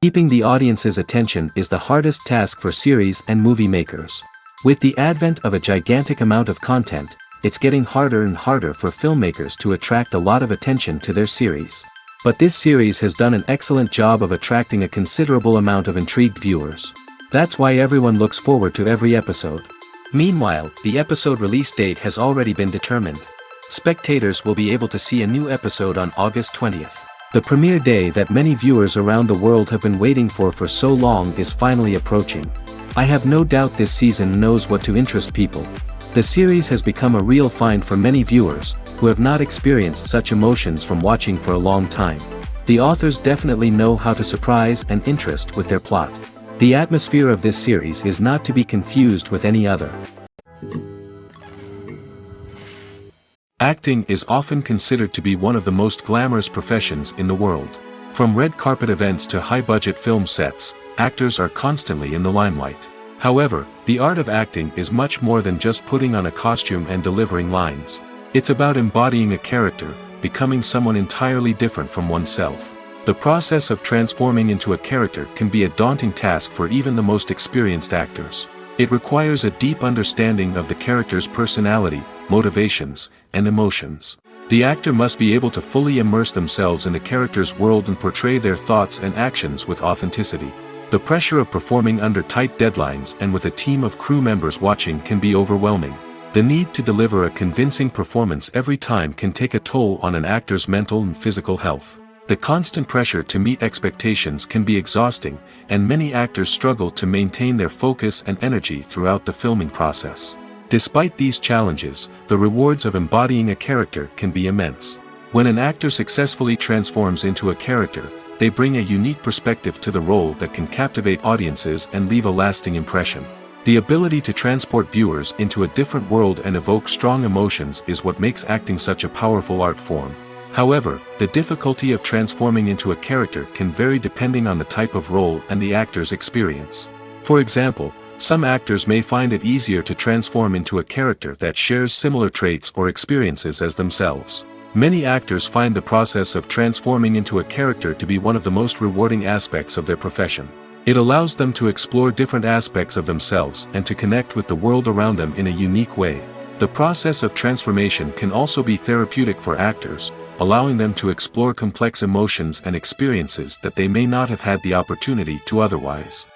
Keeping the audience's attention is the hardest task for series and movie makers. With the advent of a gigantic amount of content, it's getting harder and harder for filmmakers to attract a lot of attention to their series. But this series has done an excellent job of attracting a considerable amount of intrigued viewers. That's why everyone looks forward to every episode. Meanwhile, the episode release date has already been determined. Spectators will be able to see a new episode on August 20th. The premiere day that many viewers around the world have been waiting for so long is finally approaching. I have no doubt this season knows what to interest people. The series has become a real find for many viewers, who have not experienced such emotions from watching for a long time. The authors definitely know how to surprise and interest with their plot. The atmosphere of this series is not to be confused with any other. Acting is often considered to be one of the most glamorous professions in the world. From red carpet events to high-budget film sets, actors are constantly in the limelight. However, the art of acting is much more than just putting on a costume and delivering lines. It's about embodying a character, becoming someone entirely different from oneself. The process of transforming into a character can be a daunting task for even the most experienced actors. It requires a deep understanding of the character's personality, motivations, and emotions. The actor must be able to fully immerse themselves in the character's world and portray their thoughts and actions with authenticity. The pressure of performing under tight deadlines and with a team of crew members watching can be overwhelming. The need to deliver a convincing performance every time can take a toll on an actor's mental and physical health. The constant pressure to meet expectations can be exhausting, and many actors struggle to maintain their focus and energy throughout the filming process. Despite these challenges, the rewards of embodying a character can be immense. When an actor successfully transforms into a character, they bring a unique perspective to the role that can captivate audiences and leave a lasting impression. The ability to transport viewers into a different world and evoke strong emotions is what makes acting such a powerful art form. However, the difficulty of transforming into a character can vary depending on the type of role and the actor's experience. For example, some actors may find it easier to transform into a character that shares similar traits or experiences as themselves. Many actors find the process of transforming into a character to be one of the most rewarding aspects of their profession. It allows them to explore different aspects of themselves and to connect with the world around them in a unique way. The process of transformation can also be therapeutic for actors, allowing them to explore complex emotions and experiences that they may not have had the opportunity to otherwise.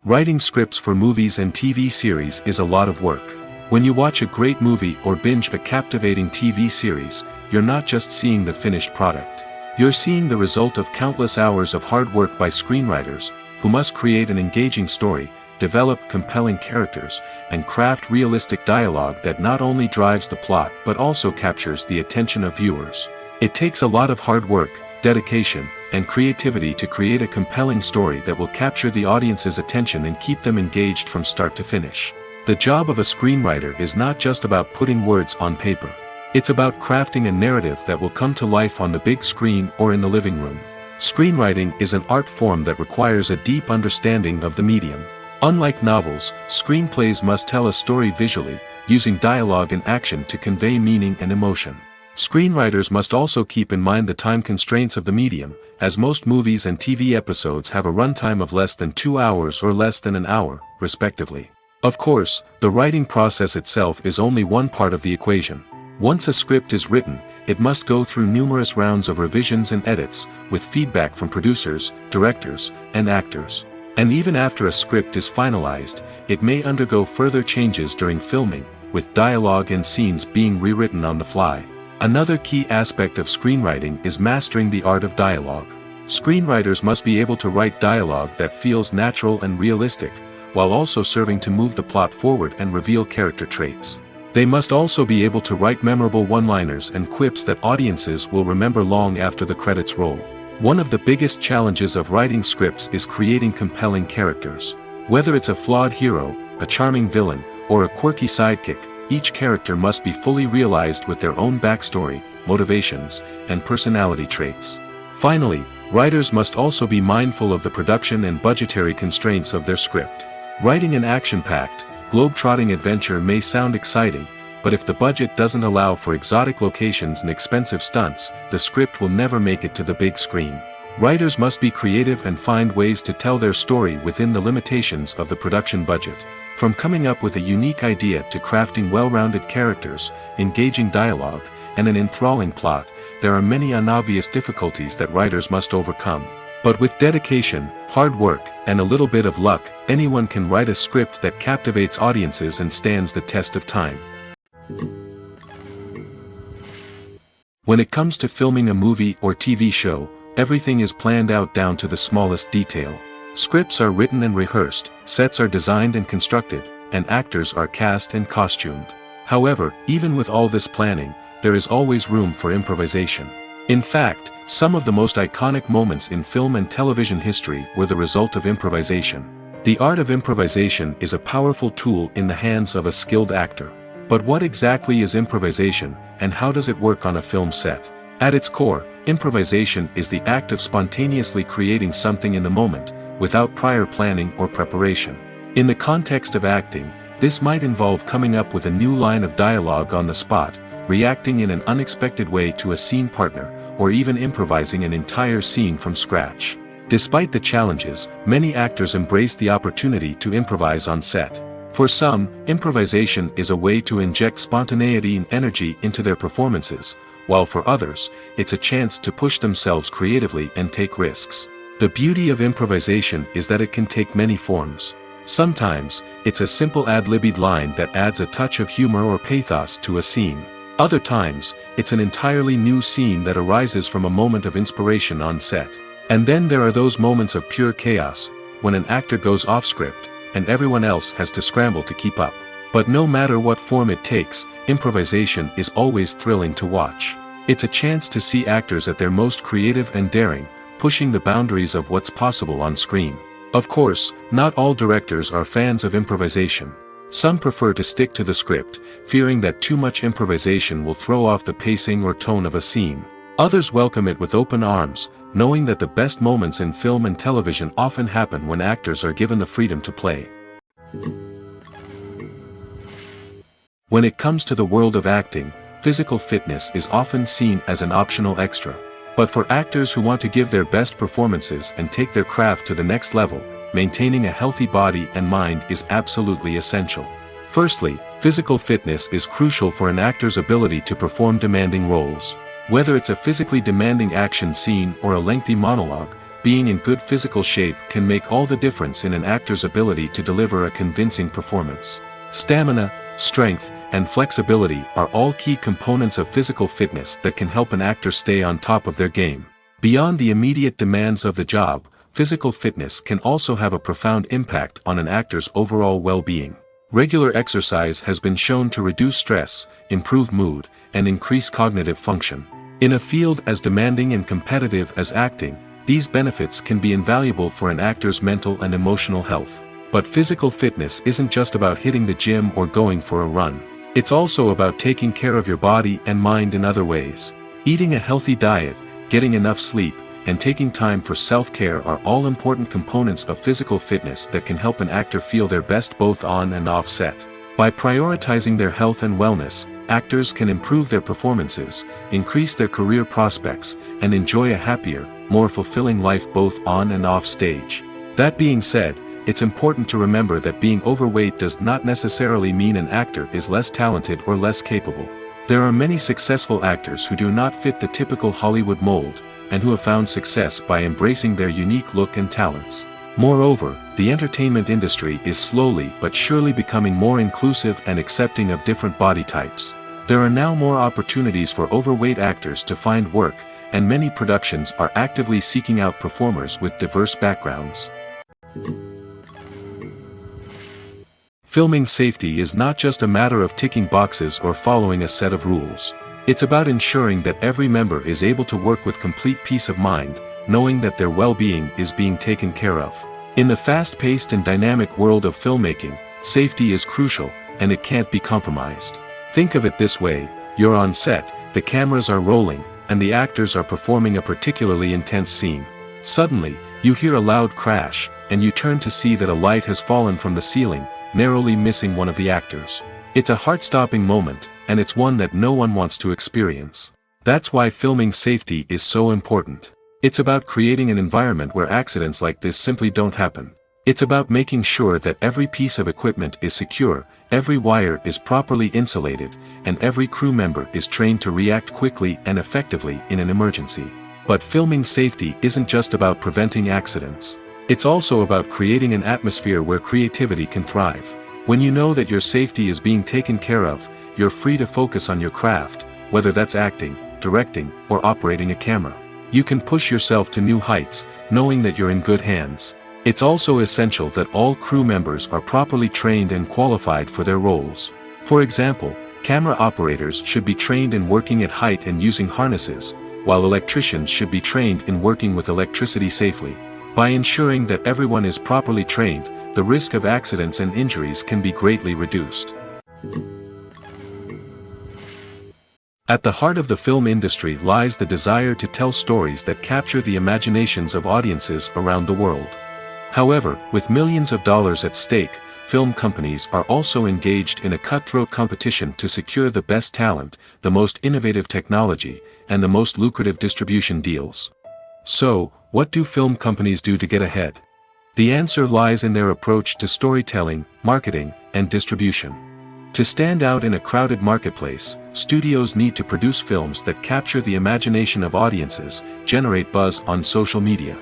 Writing scripts for movies and TV series is a lot of work. When you watch a great movie or binge a captivating TV series, you're not just seeing the finished product. You're seeing the result of countless hours of hard work by screenwriters, who must create an engaging story, develop compelling characters, and craft realistic dialogue that not only drives the plot but also captures the attention of viewers. It takes a lot of hard work, dedication, and creativity to create a compelling story that will capture the audience's attention and keep them engaged from start to finish. The job of a screenwriter is not just about putting words on paper. It's about crafting a narrative that will come to life on the big screen or in the living room. Screenwriting is an art form that requires a deep understanding of the medium. Unlike novels, screenplays must tell a story visually, using dialogue and action to convey meaning and emotion. Screenwriters must also keep in mind the time constraints of the medium, as most movies and TV episodes have a runtime of less than 2 hours or less than an hour, respectively. Of course, the writing process itself is only one part of the equation. Once a script is written, it must go through numerous rounds of revisions and edits, with feedback from producers, directors, and actors. And even after a script is finalized, it may undergo further changes during filming, with dialogue and scenes being rewritten on the fly. Another key aspect of screenwriting is mastering the art of dialogue. Screenwriters must be able to write dialogue that feels natural and realistic, while also serving to move the plot forward and reveal character traits. They must also be able to write memorable one-liners and quips that audiences will remember long after the credits roll. One of the biggest challenges of writing scripts is creating compelling characters. Whether it's a flawed hero, a charming villain, or a quirky sidekick, each character must be fully realized with their own backstory, motivations, and personality traits. Finally, writers must also be mindful of the production and budgetary constraints of their script. Writing an action-packed, globe-trotting adventure may sound exciting, but if the budget doesn't allow for exotic locations and expensive stunts, the script will never make it to the big screen. Writers must be creative and find ways to tell their story within the limitations of the production budget. From coming up with a unique idea to crafting well-rounded characters, engaging dialogue, and an enthralling plot, there are many unobvious difficulties that writers must overcome. But with dedication, hard work, and a little bit of luck, anyone can write a script that captivates audiences and stands the test of time. When it comes to filming a movie or TV show, everything is planned out down to the smallest detail. Scripts are written and rehearsed, sets are designed and constructed, and actors are cast and costumed. However, even with all this planning, there is always room for improvisation. In fact, some of the most iconic moments in film and television history were the result of improvisation. The art of improvisation is a powerful tool in the hands of a skilled actor. But what exactly is improvisation, and how does it work on a film set? At its core, improvisation is the act of spontaneously creating something in the moment, without prior planning or preparation. In the context of acting, this might involve coming up with a new line of dialogue on the spot, reacting in an unexpected way to a scene partner, or even improvising an entire scene from scratch. Despite the challenges, many actors embrace the opportunity to improvise on set. For some, improvisation is a way to inject spontaneity and energy into their performances, while for others, it's a chance to push themselves creatively and take risks. The beauty of improvisation is that it can take many forms. Sometimes, it's a simple ad-libbed line that adds a touch of humor or pathos to a scene. Other times, it's an entirely new scene that arises from a moment of inspiration on set. And then there are those moments of pure chaos, when an actor goes off script, and everyone else has to scramble to keep up. But no matter what form it takes, improvisation is always thrilling to watch. It's a chance to see actors at their most creative and daring, pushing the boundaries of what's possible on screen. Of course, not all directors are fans of improvisation. Some prefer to stick to the script, fearing that too much improvisation will throw off the pacing or tone of a scene. Others welcome it with open arms, knowing that the best moments in film and television often happen when actors are given the freedom to play. When it comes to the world of acting, physical fitness is often seen as an optional extra. But for actors who want to give their best performances and take their craft to the next level, maintaining a healthy body and mind is absolutely essential. Firstly, physical fitness is crucial for an actor's ability to perform demanding roles. Whether it's a physically demanding action scene or a lengthy monologue, being in good physical shape can make all the difference in an actor's ability to deliver a convincing performance. Stamina, strength, and flexibility are all key components of physical fitness that can help an actor stay on top of their game. Beyond the immediate demands of the job, physical fitness can also have a profound impact on an actor's overall well-being. Regular exercise has been shown to reduce stress, improve mood, and increase cognitive function. In a field as demanding and competitive as acting, these benefits can be invaluable for an actor's mental and emotional health. But physical fitness isn't just about hitting the gym or going for a run. It's also about taking care of your body and mind in other ways. Eating a healthy diet, getting enough sleep, and taking time for self-care are all important components of physical fitness that can help an actor feel their best both on and off set. By prioritizing their health and wellness, actors can improve their performances, increase their career prospects, and enjoy a happier, more fulfilling life both on and off stage. That being said, it's important to remember that being overweight does not necessarily mean an actor is less talented or less capable. There are many successful actors who do not fit the typical Hollywood mold, and who have found success by embracing their unique look and talents. Moreover, the entertainment industry is slowly but surely becoming more inclusive and accepting of different body types. There are now more opportunities for overweight actors to find work, and many productions are actively seeking out performers with diverse backgrounds. Filming safety is not just a matter of ticking boxes or following a set of rules. It's about ensuring that every member is able to work with complete peace of mind, knowing that their well-being is being taken care of. In the fast-paced and dynamic world of filmmaking, safety is crucial, and it can't be compromised. Think of it this way: you're on set, the cameras are rolling, and the actors are performing a particularly intense scene. Suddenly, you hear a loud crash, and you turn to see that a light has fallen from the ceiling, narrowly missing one of the actors. It's a heart-stopping moment, and it's one that no one wants to experience. That's why filming safety is so important. It's about creating an environment where accidents like this simply don't happen. It's about making sure that every piece of equipment is secure, every wire is properly insulated, and every crew member is trained to react quickly and effectively in an emergency. But filming safety isn't just about preventing accidents. It's also about creating an atmosphere where creativity can thrive. When you know that your safety is being taken care of, you're free to focus on your craft, whether that's acting, directing, or operating a camera. You can push yourself to new heights, knowing that you're in good hands. It's also essential that all crew members are properly trained and qualified for their roles. For example, camera operators should be trained in working at height and using harnesses, while electricians should be trained in working with electricity safely. By ensuring that everyone is properly trained, the risk of accidents and injuries can be greatly reduced. At the heart of the film industry lies the desire to tell stories that capture the imaginations of audiences around the world. However, with millions of dollars at stake, film companies are also engaged in a cutthroat competition to secure the best talent, the most innovative technology, and the most lucrative distribution deals. So, what do film companies do to get ahead? The answer lies in their approach to storytelling, marketing, and distribution. To stand out in a crowded marketplace, studios need to produce films that capture the imagination of audiences, generate buzz on social media.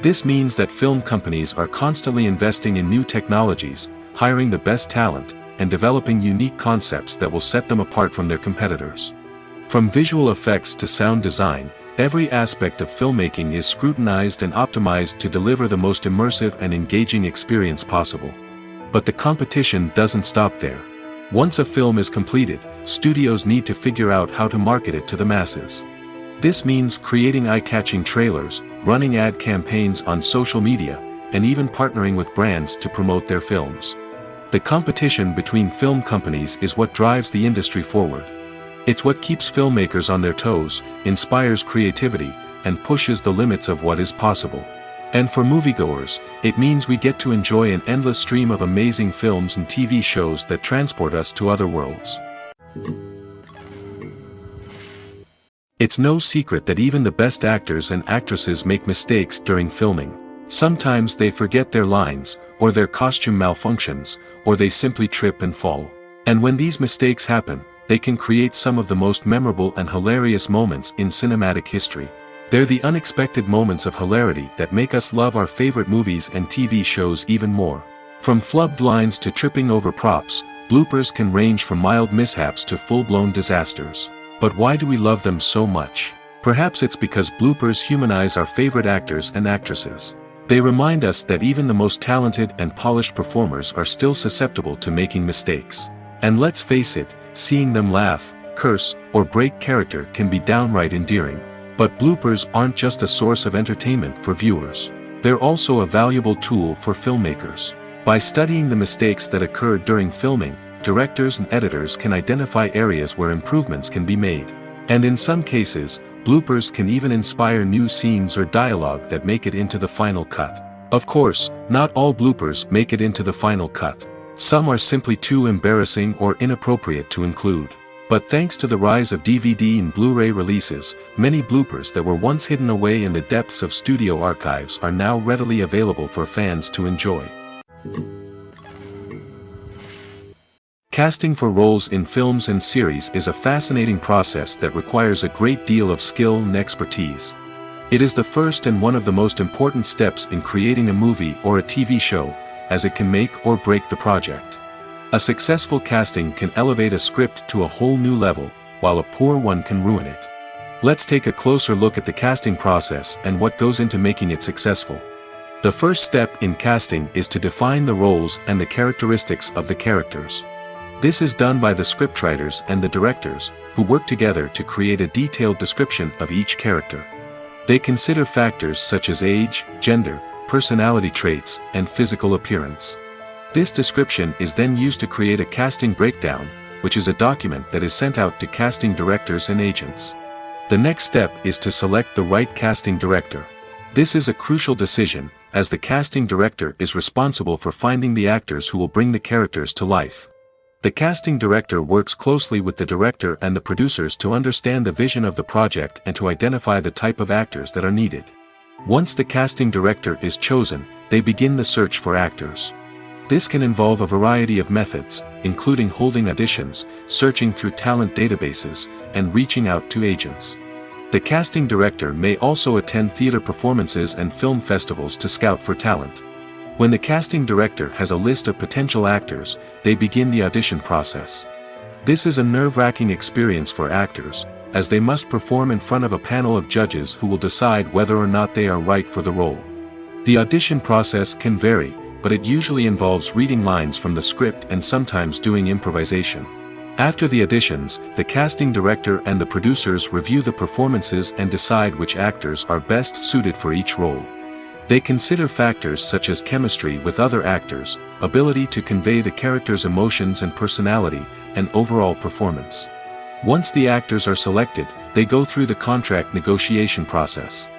This means that film companies are constantly investing in new technologies, hiring the best talent, and developing unique concepts that will set them apart from their competitors. From visual effects to sound design, every aspect of filmmaking is scrutinized and optimized to deliver the most immersive and engaging experience possible. But the competition doesn't stop there. Once a film is completed, studios need to figure out how to market it to the masses. This means creating eye-catching trailers, running ad campaigns on social media, and even partnering with brands to promote their films. The competition between film companies is what drives the industry forward. It's what keeps filmmakers on their toes, inspires creativity, and pushes the limits of what is possible. And for moviegoers, it means we get to enjoy an endless stream of amazing films and TV shows that transport us to other worlds. It's no secret that even the best actors and actresses make mistakes during filming. Sometimes they forget their lines, or their costume malfunctions, or they simply trip and fall. And when these mistakes happen, they can create some of the most memorable and hilarious moments in cinematic history. They're the unexpected moments of hilarity that make us love our favorite movies and TV shows even more. From flubbed lines to tripping over props, bloopers can range from mild mishaps to full-blown disasters. But why do we love them so much? Perhaps it's because bloopers humanize our favorite actors and actresses. They remind us that even the most talented and polished performers are still susceptible to making mistakes. And let's face it, seeing them laugh, curse, or break character can be downright endearing. But bloopers aren't just a source of entertainment for viewers. They're also a valuable tool for filmmakers. By studying the mistakes that occurred during filming, directors and editors can identify areas where improvements can be made. And in some cases, bloopers can even inspire new scenes or dialogue that make it into the final cut. Of course, not all bloopers make it into the final cut. Some are simply too embarrassing or inappropriate to include. But thanks to the rise of DVD and Blu-ray releases, many bloopers that were once hidden away in the depths of studio archives are now readily available for fans to enjoy. Casting for roles in films and series is a fascinating process that requires a great deal of skill and expertise. It is the first and one of the most important steps in creating a movie or a TV show, as it can make or break the project. A successful casting can elevate a script to a whole new level, while a poor one can ruin it. Let's take a closer look at the casting process and what goes into making it successful. The first step in casting is to define the roles and the characteristics of the characters. This is done by the scriptwriters and the directors, who work together to create a detailed description of each character. They consider factors such as age, gender, personality traits, and physical appearance. This description is then used to create a casting breakdown, which is a document that is sent out to casting directors and agents. The next step is to select the right casting director. This is a crucial decision, as the casting director is responsible for finding the actors who will bring the characters to life. The casting director works closely with the director and the producers to understand the vision of the project and to identify the type of actors that are needed. Once the casting director is chosen, they begin the search for actors. This can involve a variety of methods, including holding auditions, searching through talent databases, and reaching out to agents. The casting director may also attend theater performances and film festivals to scout for talent. When the casting director has a list of potential actors, they begin the audition process. This is a nerve-wracking experience for actors, as they must perform in front of a panel of judges who will decide whether or not they are right for the role. The audition process can vary, but it usually involves reading lines from the script and sometimes doing improvisation. After the auditions, the casting director and the producers review the performances and decide which actors are best suited for each role. They consider factors such as chemistry with other actors, ability to convey the character's emotions and personality, and overall performance. Once the actors are selected, they go through the contract negotiation process.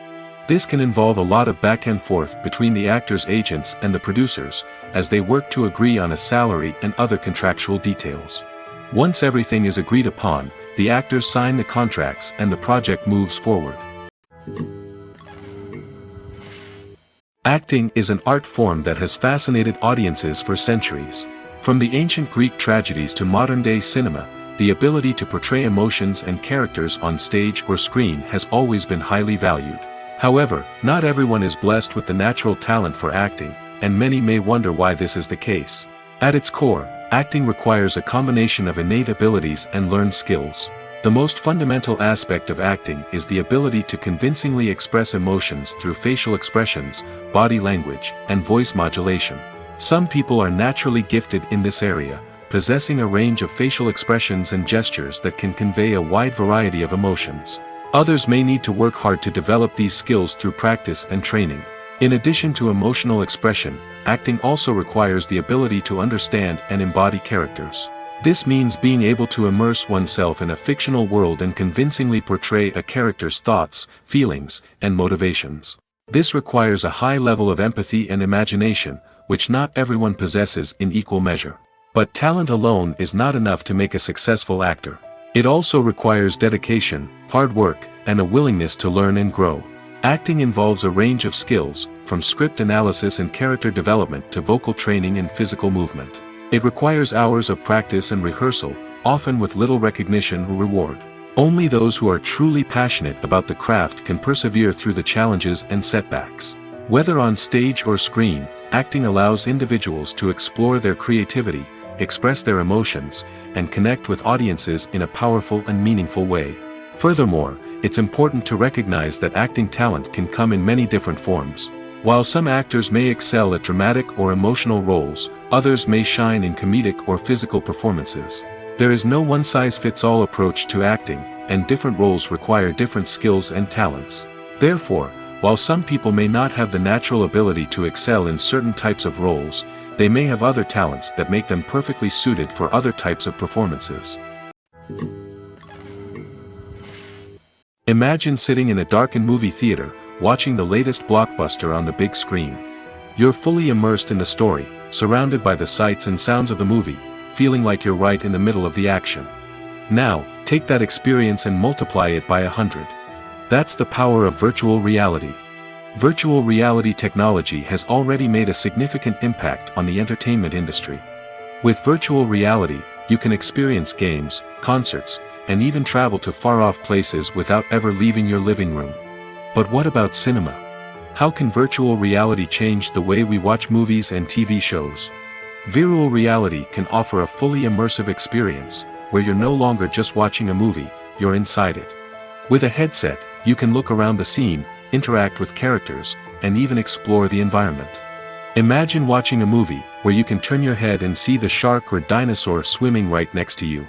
This can involve a lot of back and forth between the actors' agents and the producers, as they work to agree on a salary and other contractual details. Once everything is agreed upon, the actors sign the contracts and the project moves forward. Acting is an art form that has fascinated audiences for centuries. From the ancient Greek tragedies to modern-day cinema, the ability to portray emotions and characters on stage or screen has always been highly valued. However, not everyone is blessed with the natural talent for acting, and many may wonder why this is the case. At its core, acting requires a combination of innate abilities and learned skills. The most fundamental aspect of acting is the ability to convincingly express emotions through facial expressions, body language, and voice modulation. Some people are naturally gifted in this area, possessing a range of facial expressions and gestures that can convey a wide variety of emotions. Others may need to work hard to develop these skills through practice and training. In addition to emotional expression, acting also requires the ability to understand and embody characters. This means being able to immerse oneself in a fictional world and convincingly portray a character's thoughts, feelings, and motivations. This requires a high level of empathy and imagination, which not everyone possesses in equal measure. But talent alone is not enough to make a successful actor. It also requires dedication, hard work, and a willingness to learn and grow. Acting involves a range of skills, from script analysis and character development to vocal training and physical movement. It requires hours of practice and rehearsal, often with little recognition or reward. Only those who are truly passionate about the craft can persevere through the challenges and setbacks. Whether on stage or screen, acting allows individuals to explore their creativity, express their emotions, and connect with audiences in a powerful and meaningful way. Furthermore, it's important to recognize that acting talent can come in many different forms. While some actors may excel at dramatic or emotional roles, others may shine in comedic or physical performances. There is no one-size-fits-all approach to acting, and different roles require different skills and talents. Therefore, while some people may not have the natural ability to excel in certain types of roles, they may have other talents that make them perfectly suited for other types of performances. Imagine sitting in a darkened movie theater, watching the latest blockbuster on the big screen. You're fully immersed in the story, surrounded by the sights and sounds of the movie, feeling like you're right in the middle of the action. Now, take that experience and multiply it by 100. That's the power of virtual reality. Virtual reality technology has already made a significant impact on the entertainment industry. With virtual reality, you can experience games, concerts, and even travel to far-off places without ever leaving your living room. But what about cinema? How can virtual reality change the way we watch movies and TV shows? Virtual reality can offer a fully immersive experience, where you're no longer just watching a movie, you're inside it. With a headset, you can look around the scene, interact with characters, and even explore the environment. Imagine watching a movie, where you can turn your head and see the shark or dinosaur swimming right next to you.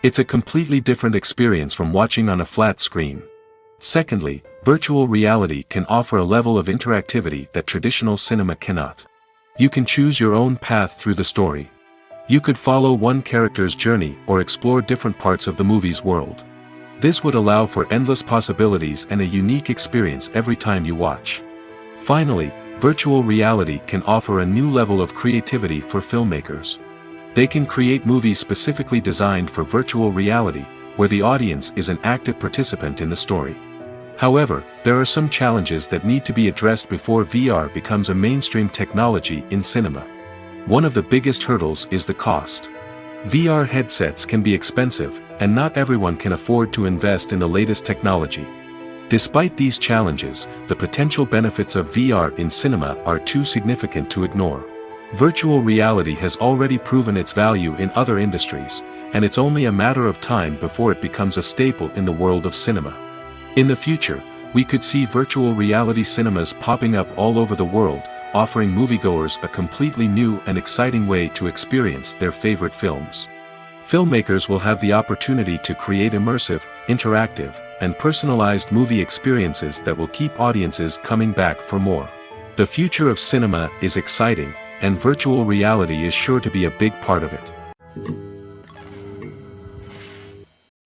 It's a completely different experience from watching on a flat screen. Secondly, virtual reality can offer a level of interactivity that traditional cinema cannot. You can choose your own path through the story. You could follow one character's journey or explore different parts of the movie's world. This would allow for endless possibilities and a unique experience every time you watch. Finally, virtual reality can offer a new level of creativity for filmmakers. They can create movies specifically designed for virtual reality, where the audience is an active participant in the story. However, there are some challenges that need to be addressed before VR becomes a mainstream technology in cinema. One of the biggest hurdles is the cost. VR headsets can be expensive, and not everyone can afford to invest in the latest technology. Despite these challenges, the potential benefits of VR in cinema are too significant to ignore. Virtual reality has already proven its value in other industries, and it's only a matter of time before it becomes a staple in the world of cinema. In the future, we could see virtual reality cinemas popping up all over the world, offering moviegoers a completely new and exciting way to experience their favorite films. Filmmakers will have the opportunity to create immersive, interactive, and personalized movie experiences that will keep audiences coming back for more. The future of cinema is exciting, and virtual reality is sure to be a big part of it.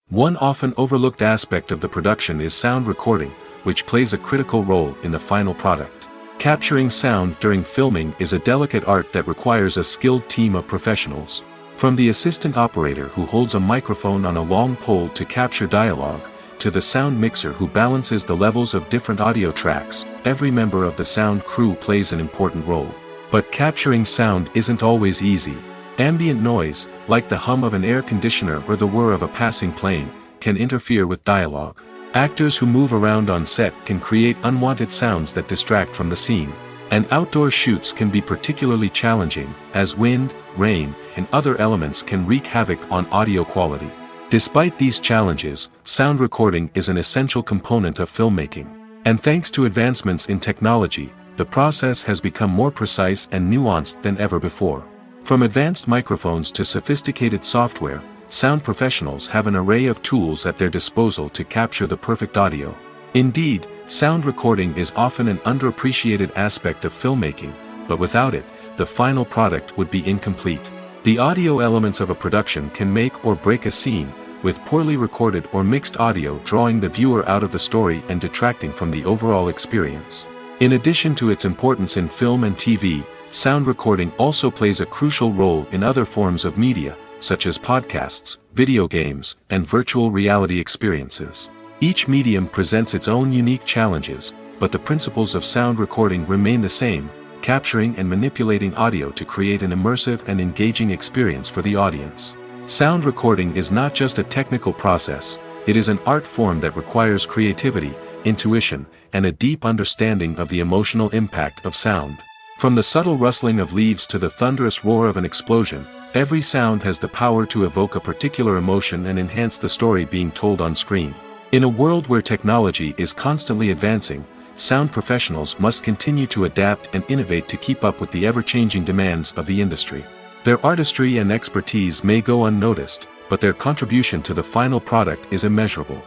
One often overlooked aspect of the production is sound recording, which plays a critical role in the final product. Capturing sound during filming is a delicate art that requires a skilled team of professionals. From the assistant operator who holds a microphone on a long pole to capture dialogue, to the sound mixer who balances the levels of different audio tracks, every member of the sound crew plays an important role. But capturing sound isn't always easy. Ambient noise, like the hum of an air conditioner or the whir of a passing plane, can interfere with dialogue. Actors who move around on set can create unwanted sounds that distract from the scene. And outdoor shoots can be particularly challenging, as wind, rain, and other elements can wreak havoc on audio quality. Despite these challenges, sound recording is an essential component of filmmaking. And thanks to advancements in technology, the process has become more precise and nuanced than ever before. From advanced microphones to sophisticated software, sound professionals have an array of tools at their disposal to capture the perfect audio. Indeed, sound recording is often an underappreciated aspect of filmmaking, but without it, the final product would be incomplete. The audio elements of a production can make or break a scene, with poorly recorded or mixed audio drawing the viewer out of the story and detracting from the overall experience. In addition to its importance in film and TV, sound recording also plays a crucial role in other forms of media, such as podcasts, video games, and virtual reality experiences. Each medium presents its own unique challenges, but the principles of sound recording remain the same, capturing and manipulating audio to create an immersive and engaging experience for the audience. Sound recording is not just a technical process, it is an art form that requires creativity, intuition, and a deep understanding of the emotional impact of sound. From the subtle rustling of leaves to the thunderous roar of an explosion, every sound has the power to evoke a particular emotion and enhance the story being told on screen. In a world where technology is constantly advancing, sound professionals must continue to adapt and innovate to keep up with the ever-changing demands of the industry. Their artistry and expertise may go unnoticed, but their contribution to the final product is immeasurable.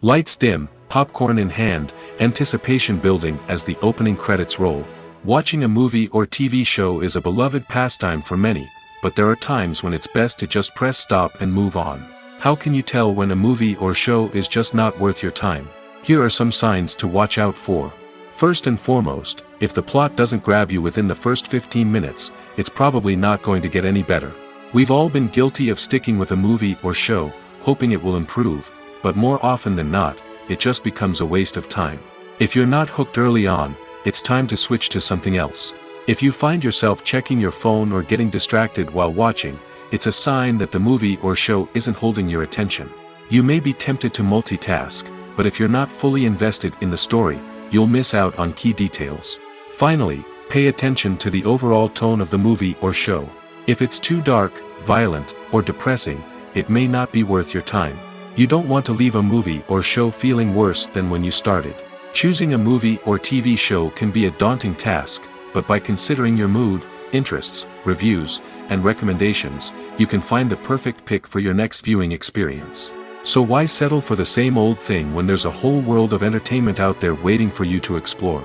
Lights dim, popcorn in hand, anticipation building as the opening credits roll. Watching a movie or TV show is a beloved pastime for many, but there are times when it's best to just press stop and move on. How can you tell when a movie or show is just not worth your time? Here are some signs to watch out for. First and foremost, if the plot doesn't grab you within the first 15 minutes, it's probably not going to get any better. We've all been guilty of sticking with a movie or show, hoping it will improve, but more often than not, it just becomes a waste of time. If you're not hooked early on, it's time to switch to something else. If you find yourself checking your phone or getting distracted while watching, it's a sign that the movie or show isn't holding your attention. You may be tempted to multitask, but if you're not fully invested in the story, you'll miss out on key details. Finally, pay attention to the overall tone of the movie or show. If it's too dark, violent, or depressing, it may not be worth your time. You don't want to leave a movie or show feeling worse than when you started. Choosing a movie or TV show can be a daunting task, but by considering your mood, interests, reviews, and recommendations, you can find the perfect pick for your next viewing experience. So why settle for the same old thing when there's a whole world of entertainment out there waiting for you to explore?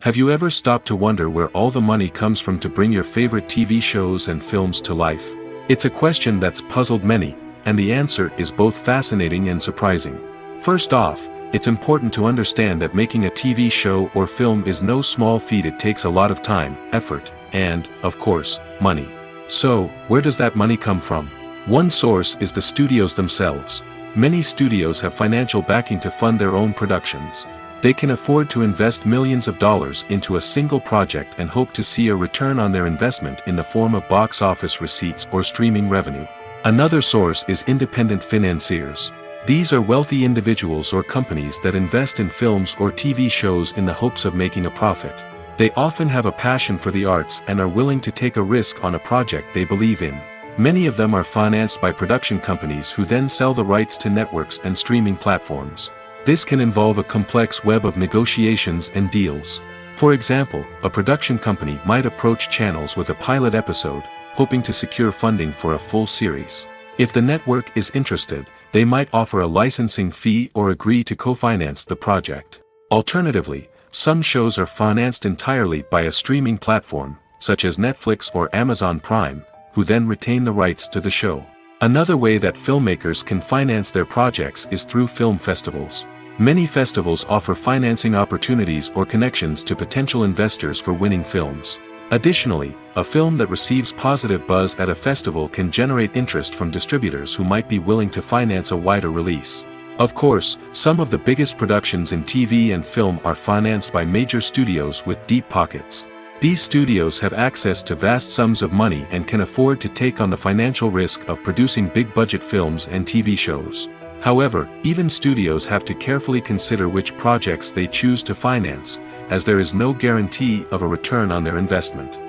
Have you ever stopped to wonder where all the money comes from to bring your favorite TV shows and films to life? It's a question that's puzzled many, and the answer is both fascinating and surprising. First off, it's important to understand that making a TV show or film is no small feat. It takes a lot of time, effort, and, of course, money. So, where does that money come from? One source is the studios themselves. Many studios have financial backing to fund their own productions. They can afford to invest millions of dollars into a single project and hope to see a return on their investment in the form of box office receipts or streaming revenue. Another source is independent financiers. These are wealthy individuals or companies that invest in films or TV shows in the hopes of making a profit. They often have a passion for the arts and are willing to take a risk on a project they believe in. Many of them are financed by production companies who then sell the rights to networks and streaming platforms. This can involve a complex web of negotiations and deals. For example, a production company might approach channels with a pilot episode, hoping to secure funding for a full series. If the network is interested, they might offer a licensing fee or agree to co-finance the project. Alternatively, some shows are financed entirely by a streaming platform, such as Netflix or Amazon Prime, who then retain the rights to the show. Another way that filmmakers can finance their projects is through film festivals. Many festivals offer financing opportunities or connections to potential investors for winning films. Additionally, a film that receives positive buzz at a festival can generate interest from distributors who might be willing to finance a wider release. Of course, some of the biggest productions in TV and film are financed by major studios with deep pockets. These studios have access to vast sums of money and can afford to take on the financial risk of producing big-budget films and TV shows. However, even studios have to carefully consider which projects they choose to finance, as there is no guarantee of a return on their investment.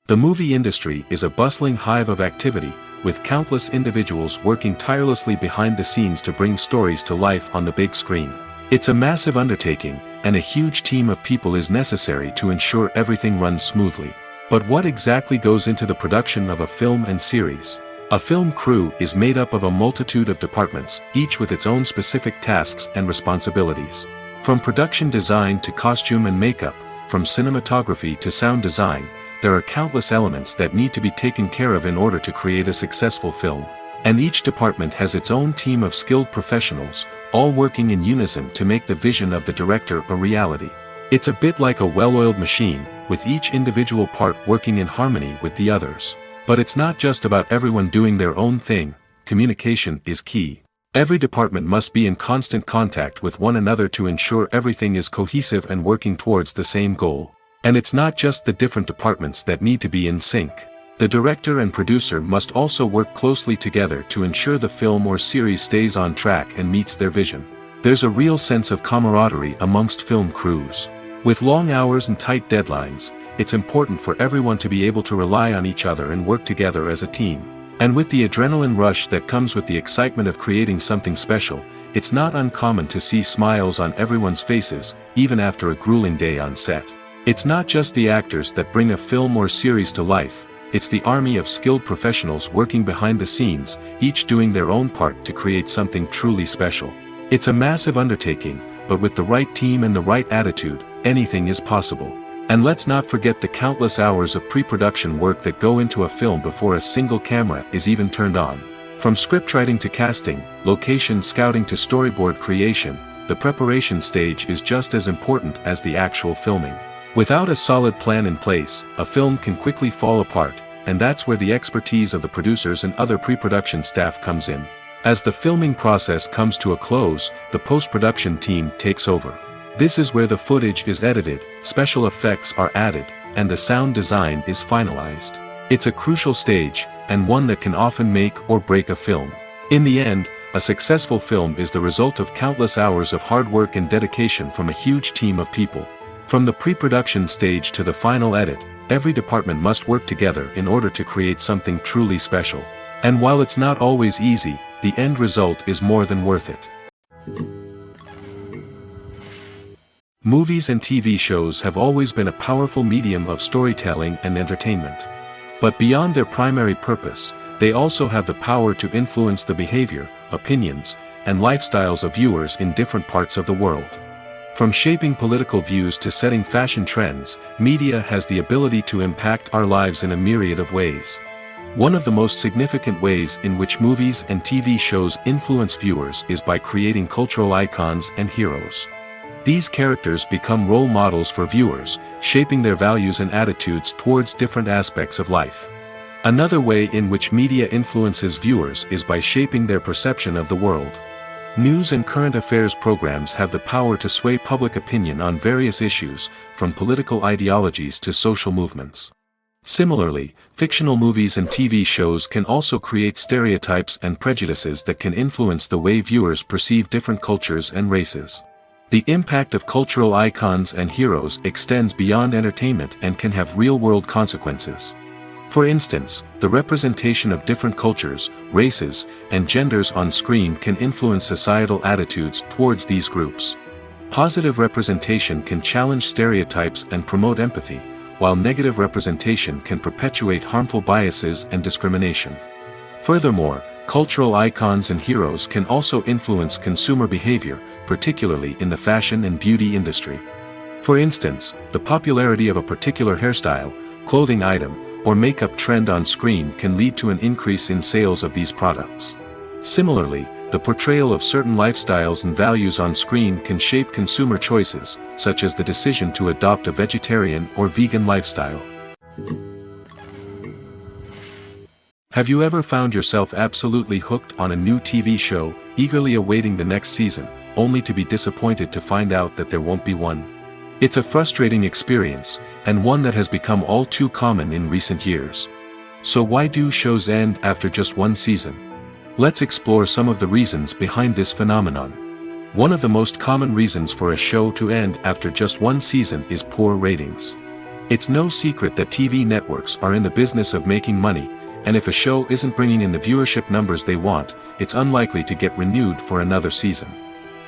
The movie industry is a bustling hive of activity, with countless individuals working tirelessly behind the scenes to bring stories to life on the big screen. It's a massive undertaking, and a huge team of people is necessary to ensure everything runs smoothly. But what exactly goes into the production of a film and series? A film crew is made up of a multitude of departments, each with its own specific tasks and responsibilities. From production design to costume and makeup, from cinematography to sound design, there are countless elements that need to be taken care of in order to create a successful film. And each department has its own team of skilled professionals, all working in unison to make the vision of the director a reality. It's a bit like a well-oiled machine, with each individual part working in harmony with the others. But it's not just about everyone doing their own thing. Communication is key. Every department must be in constant contact with one another to ensure everything is cohesive and working towards the same goal. And it's not just the different departments that need to be in sync. The director and producer must also work closely together to ensure the film or series stays on track and meets their vision. There's a real sense of camaraderie amongst film crews. With long hours and tight deadlines, it's important for everyone to be able to rely on each other and work together as a team. And with the adrenaline rush that comes with the excitement of creating something special, it's not uncommon to see smiles on everyone's faces, even after a grueling day on set. It's not just the actors that bring a film or series to life, it's the army of skilled professionals working behind the scenes, each doing their own part to create something truly special. It's a massive undertaking, but with the right team and the right attitude, anything is possible. And let's not forget the countless hours of pre-production work that go into a film before a single camera is even turned on. From scriptwriting to casting, location scouting to storyboard creation, the preparation stage is just as important as the actual filming. Without a solid plan in place, a film can quickly fall apart, and that's where the expertise of the producers and other pre-production staff comes in. As the filming process comes to a close, the post-production team takes over. This is where the footage is edited, special effects are added, and the sound design is finalized. It's a crucial stage, and one that can often make or break a film. In the end, a successful film is the result of countless hours of hard work and dedication from a huge team of people. From the pre-production stage to the final edit, every department must work together in order to create something truly special. And while it's not always easy, the end result is more than worth it. Movies and TV shows have always been a powerful medium of storytelling and entertainment. But beyond their primary purpose, they also have the power to influence the behavior, opinions, and lifestyles of viewers in different parts of the world. From shaping political views to setting fashion trends, media has the ability to impact our lives in a myriad of ways. One of the most significant ways in which movies and TV shows influence viewers is by creating cultural icons and heroes. These characters become role models for viewers, shaping their values and attitudes towards different aspects of life. Another way in which media influences viewers is by shaping their perception of the world. News and current affairs programs have the power to sway public opinion on various issues, from political ideologies to social movements. Similarly, fictional movies and TV shows can also create stereotypes and prejudices that can influence the way viewers perceive different cultures and races. The impact of cultural icons and heroes extends beyond entertainment and can have real-world consequences. For instance, the representation of different cultures, races, and genders on screen can influence societal attitudes towards these groups. Positive representation can challenge stereotypes and promote empathy, while negative representation can perpetuate harmful biases and discrimination. Furthermore, cultural icons and heroes can also influence consumer behavior, particularly in the fashion and beauty industry. For instance, the popularity of a particular hairstyle, clothing item, or makeup trend on screen can lead to an increase in sales of these products. Similarly, the portrayal of certain lifestyles and values on screen can shape consumer choices, such as the decision to adopt a vegetarian or vegan lifestyle. Have you ever found yourself absolutely hooked on a new TV show, eagerly awaiting the next season, only to be disappointed to find out that there won't be one? It's a frustrating experience, and one that has become all too common in recent years. So why do shows end after just one season? Let's explore some of the reasons behind this phenomenon. One of the most common reasons for a show to end after just one season is poor ratings. It's no secret that TV networks are in the business of making money, and if a show isn't bringing in the viewership numbers they want, it's unlikely to get renewed for another season.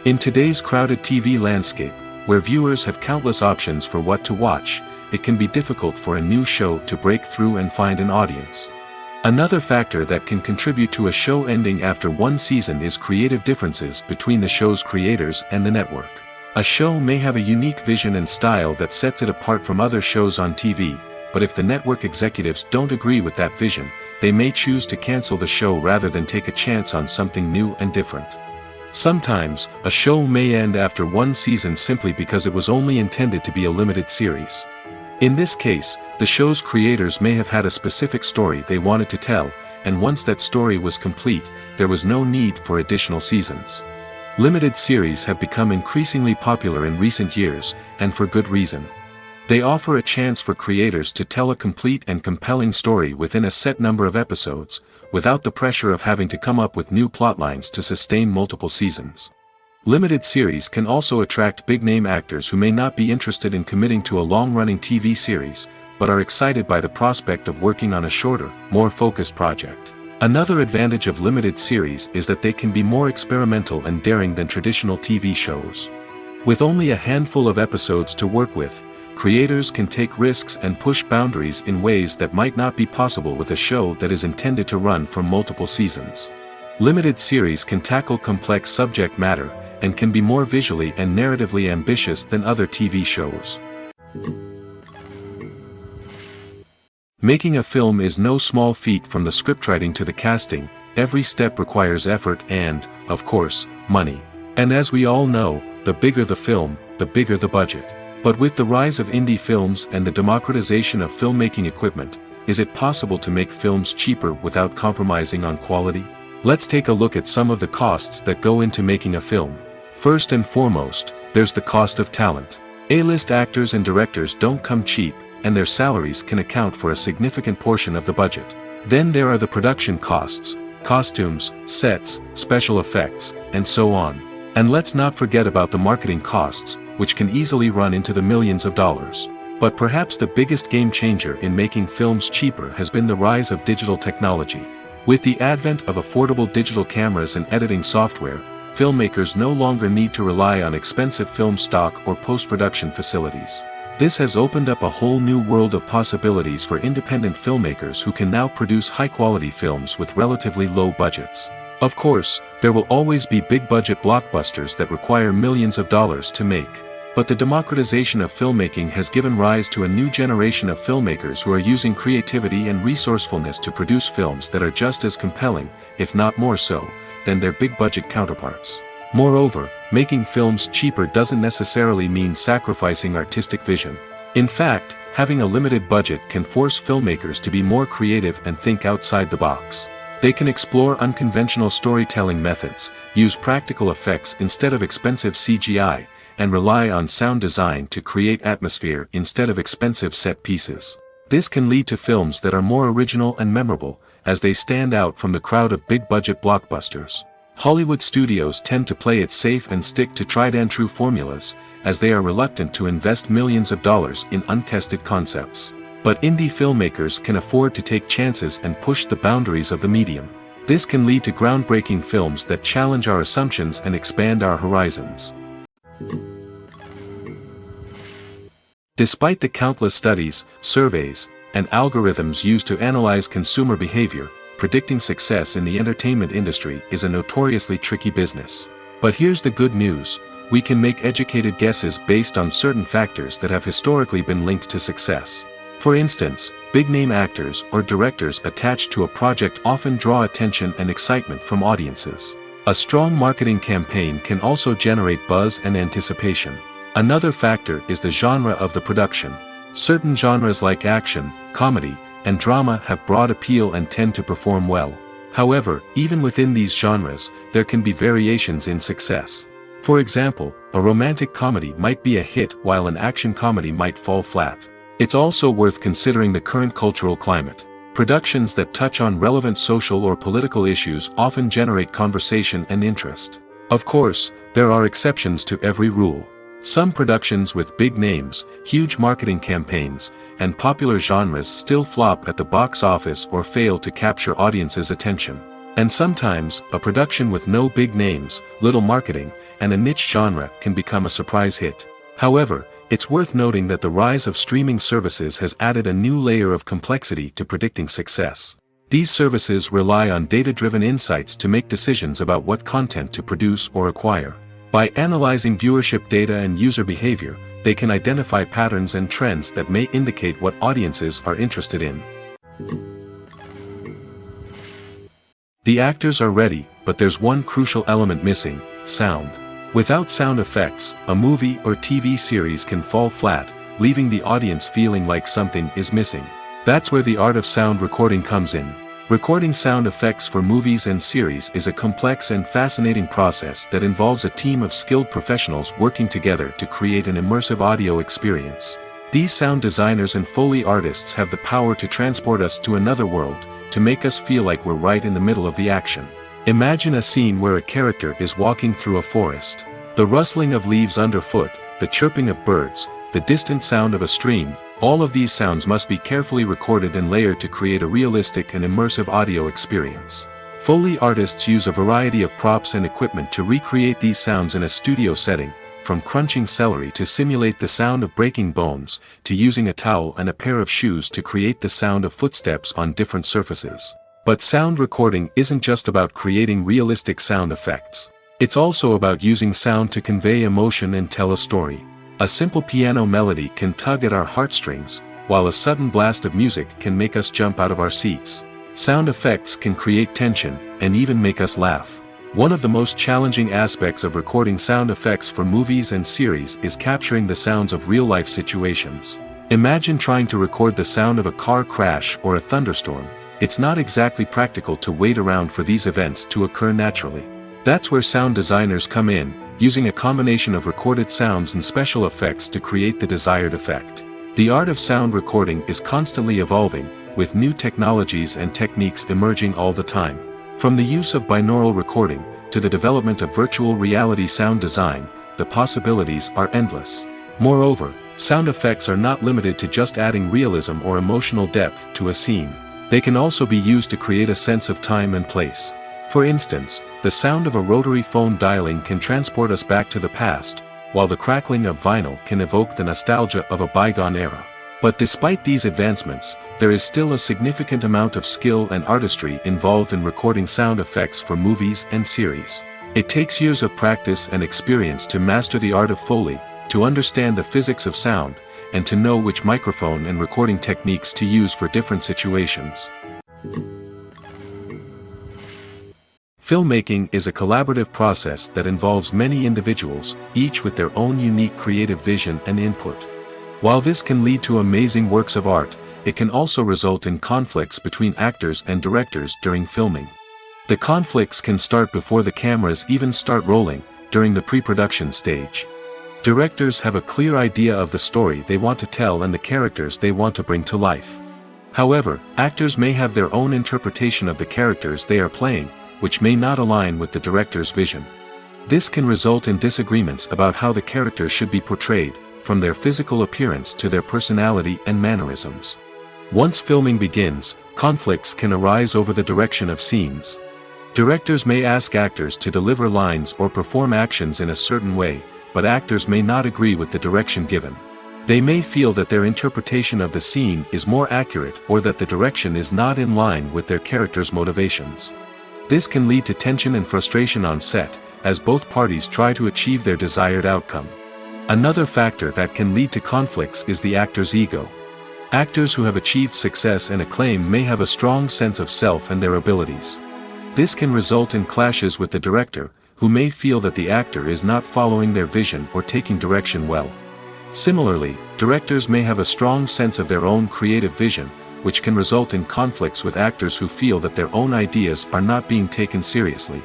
In today's crowded TV landscape, where viewers have countless options for what to watch, it can be difficult for a new show to break through and find an audience. Another factor that can contribute to a show ending after one season is creative differences between the show's creators and the network. A show may have a unique vision and style that sets it apart from other shows on TV, but if the network executives don't agree with that vision, they may choose to cancel the show rather than take a chance on something new and different. Sometimes, a show may end after one season simply because it was only intended to be a limited series. In this case, the show's creators may have had a specific story they wanted to tell, and once that story was complete, there was no need for additional seasons. Limited series have become increasingly popular in recent years, and for good reason. They offer a chance for creators to tell a complete and compelling story within a set number of episodes, without the pressure of having to come up with new plotlines to sustain multiple seasons. Limited series can also attract big-name actors who may not be interested in committing to a long-running TV series, but are excited by the prospect of working on a shorter, more focused project. Another advantage of limited series is that they can be more experimental and daring than traditional TV shows. With only a handful of episodes to work with, creators can take risks and push boundaries in ways that might not be possible with a show that is intended to run for multiple seasons. Limited series can tackle complex subject matter, and can be more visually and narratively ambitious than other TV shows. Making a film is no small feat. From the scriptwriting to the casting, every step requires effort and, of course, money. And as we all know, the bigger the film, the bigger the budget. But with the rise of indie films and the democratization of filmmaking equipment, is it possible to make films cheaper without compromising on quality? Let's take a look at some of the costs that go into making a film. First and foremost, there's the cost of talent. A-list actors and directors don't come cheap, and their salaries can account for a significant portion of the budget. Then there are the production costs, costumes, sets, special effects, and so on. And let's not forget about the marketing costs, which can easily run into the millions of dollars. But perhaps the biggest game changer in making films cheaper has been the rise of digital technology. With the advent of affordable digital cameras and editing software, filmmakers no longer need to rely on expensive film stock or post-production facilities. This has opened up a whole new world of possibilities for independent filmmakers who can now produce high-quality films with relatively low budgets. Of course, there will always be big-budget blockbusters that require millions of dollars to make. But the democratization of filmmaking has given rise to a new generation of filmmakers who are using creativity and resourcefulness to produce films that are just as compelling, if not more so, than their big-budget counterparts. Moreover, making films cheaper doesn't necessarily mean sacrificing artistic vision. In fact, having a limited budget can force filmmakers to be more creative and think outside the box. They can explore unconventional storytelling methods, use practical effects instead of expensive CGI, and rely on sound design to create atmosphere instead of expensive set pieces. This can lead to films that are more original and memorable, as they stand out from the crowd of big-budget blockbusters. Hollywood studios tend to play it safe and stick to tried-and-true formulas, as they are reluctant to invest millions of dollars in untested concepts. But indie filmmakers can afford to take chances and push the boundaries of the medium. This can lead to groundbreaking films that challenge our assumptions and expand our horizons. Despite the countless studies, surveys, and algorithms used to analyze consumer behavior, predicting success in the entertainment industry is a notoriously tricky business. But here's the good news: we can make educated guesses based on certain factors that have historically been linked to success. For instance, big-name actors or directors attached to a project often draw attention and excitement from audiences. A strong marketing campaign can also generate buzz and anticipation. Another factor is the genre of the production. Certain genres like action, comedy, and drama have broad appeal and tend to perform well. However, even within these genres, there can be variations in success. For example, a romantic comedy might be a hit while an action comedy might fall flat. It's also worth considering the current cultural climate. Productions that touch on relevant social or political issues often generate conversation and interest. Of course, there are exceptions to every rule. Some productions with big names, huge marketing campaigns, and popular genres still flop at the box office or fail to capture audiences' attention. And sometimes, a production with no big names, little marketing, and a niche genre can become a surprise hit. However, it's worth noting that the rise of streaming services has added a new layer of complexity to predicting success. These services rely on data-driven insights to make decisions about what content to produce or acquire. By analyzing viewership data and user behavior, they can identify patterns and trends that may indicate what audiences are interested in. The actors are ready, but there's one crucial element missing: sound. Without sound effects, a movie or TV series can fall flat, leaving the audience feeling like something is missing. That's where the art of sound recording comes in. Recording sound effects for movies and series is a complex and fascinating process that involves a team of skilled professionals working together to create an immersive audio experience. These sound designers and Foley artists have the power to transport us to another world, to make us feel like we're right in the middle of the action. Imagine a scene where a character is walking through a forest. The rustling of leaves underfoot, the chirping of birds, the distant sound of a stream, all of these sounds must be carefully recorded and layered to create a realistic and immersive audio experience. Foley artists use a variety of props and equipment to recreate these sounds in a studio setting, from crunching celery to simulate the sound of breaking bones, to using a towel and a pair of shoes to create the sound of footsteps on different surfaces. But sound recording isn't just about creating realistic sound effects. It's also about using sound to convey emotion and tell a story. A simple piano melody can tug at our heartstrings, while a sudden blast of music can make us jump out of our seats. Sound effects can create tension, and even make us laugh. One of the most challenging aspects of recording sound effects for movies and series is capturing the sounds of real-life situations. Imagine trying to record the sound of a car crash or a thunderstorm. It's not exactly practical to wait around for these events to occur naturally. That's where sound designers come in, using a combination of recorded sounds and special effects to create the desired effect. The art of sound recording is constantly evolving, with new technologies and techniques emerging all the time. From the use of binaural recording, to the development of virtual reality sound design, the possibilities are endless. Moreover, sound effects are not limited to just adding realism or emotional depth to a scene. They can also be used to create a sense of time and place. For instance, the sound of a rotary phone dialing can transport us back to the past, while the crackling of vinyl can evoke the nostalgia of a bygone era. But despite these advancements, there is still a significant amount of skill and artistry involved in recording sound effects for movies and series. It takes years of practice and experience to master the art of Foley, to understand the physics of sound, and to know which microphone and recording techniques to use for different situations. Filmmaking is a collaborative process that involves many individuals, each with their own unique creative vision and input. While this can lead to amazing works of art, it can also result in conflicts between actors and directors during filming. The conflicts can start before the cameras even start rolling, during the pre-production stage. Directors have a clear idea of the story they want to tell and the characters they want to bring to life. However, actors may have their own interpretation of the characters they are playing, which may not align with the director's vision. This can result in disagreements about how the characters should be portrayed, from their physical appearance to their personality and mannerisms. Once filming begins, conflicts can arise over the direction of scenes. Directors may ask actors to deliver lines or perform actions in a certain way, but actors may not agree with the direction given. They may feel that their interpretation of the scene is more accurate or that the direction is not in line with their character's motivations. This can lead to tension and frustration on set, as both parties try to achieve their desired outcome. Another factor that can lead to conflicts is the actor's ego. Actors who have achieved success and acclaim may have a strong sense of self and their abilities. This can result in clashes with the director, who may feel that the actor is not following their vision or taking direction well. Similarly, directors may have a strong sense of their own creative vision, which can result in conflicts with actors who feel that their own ideas are not being taken seriously.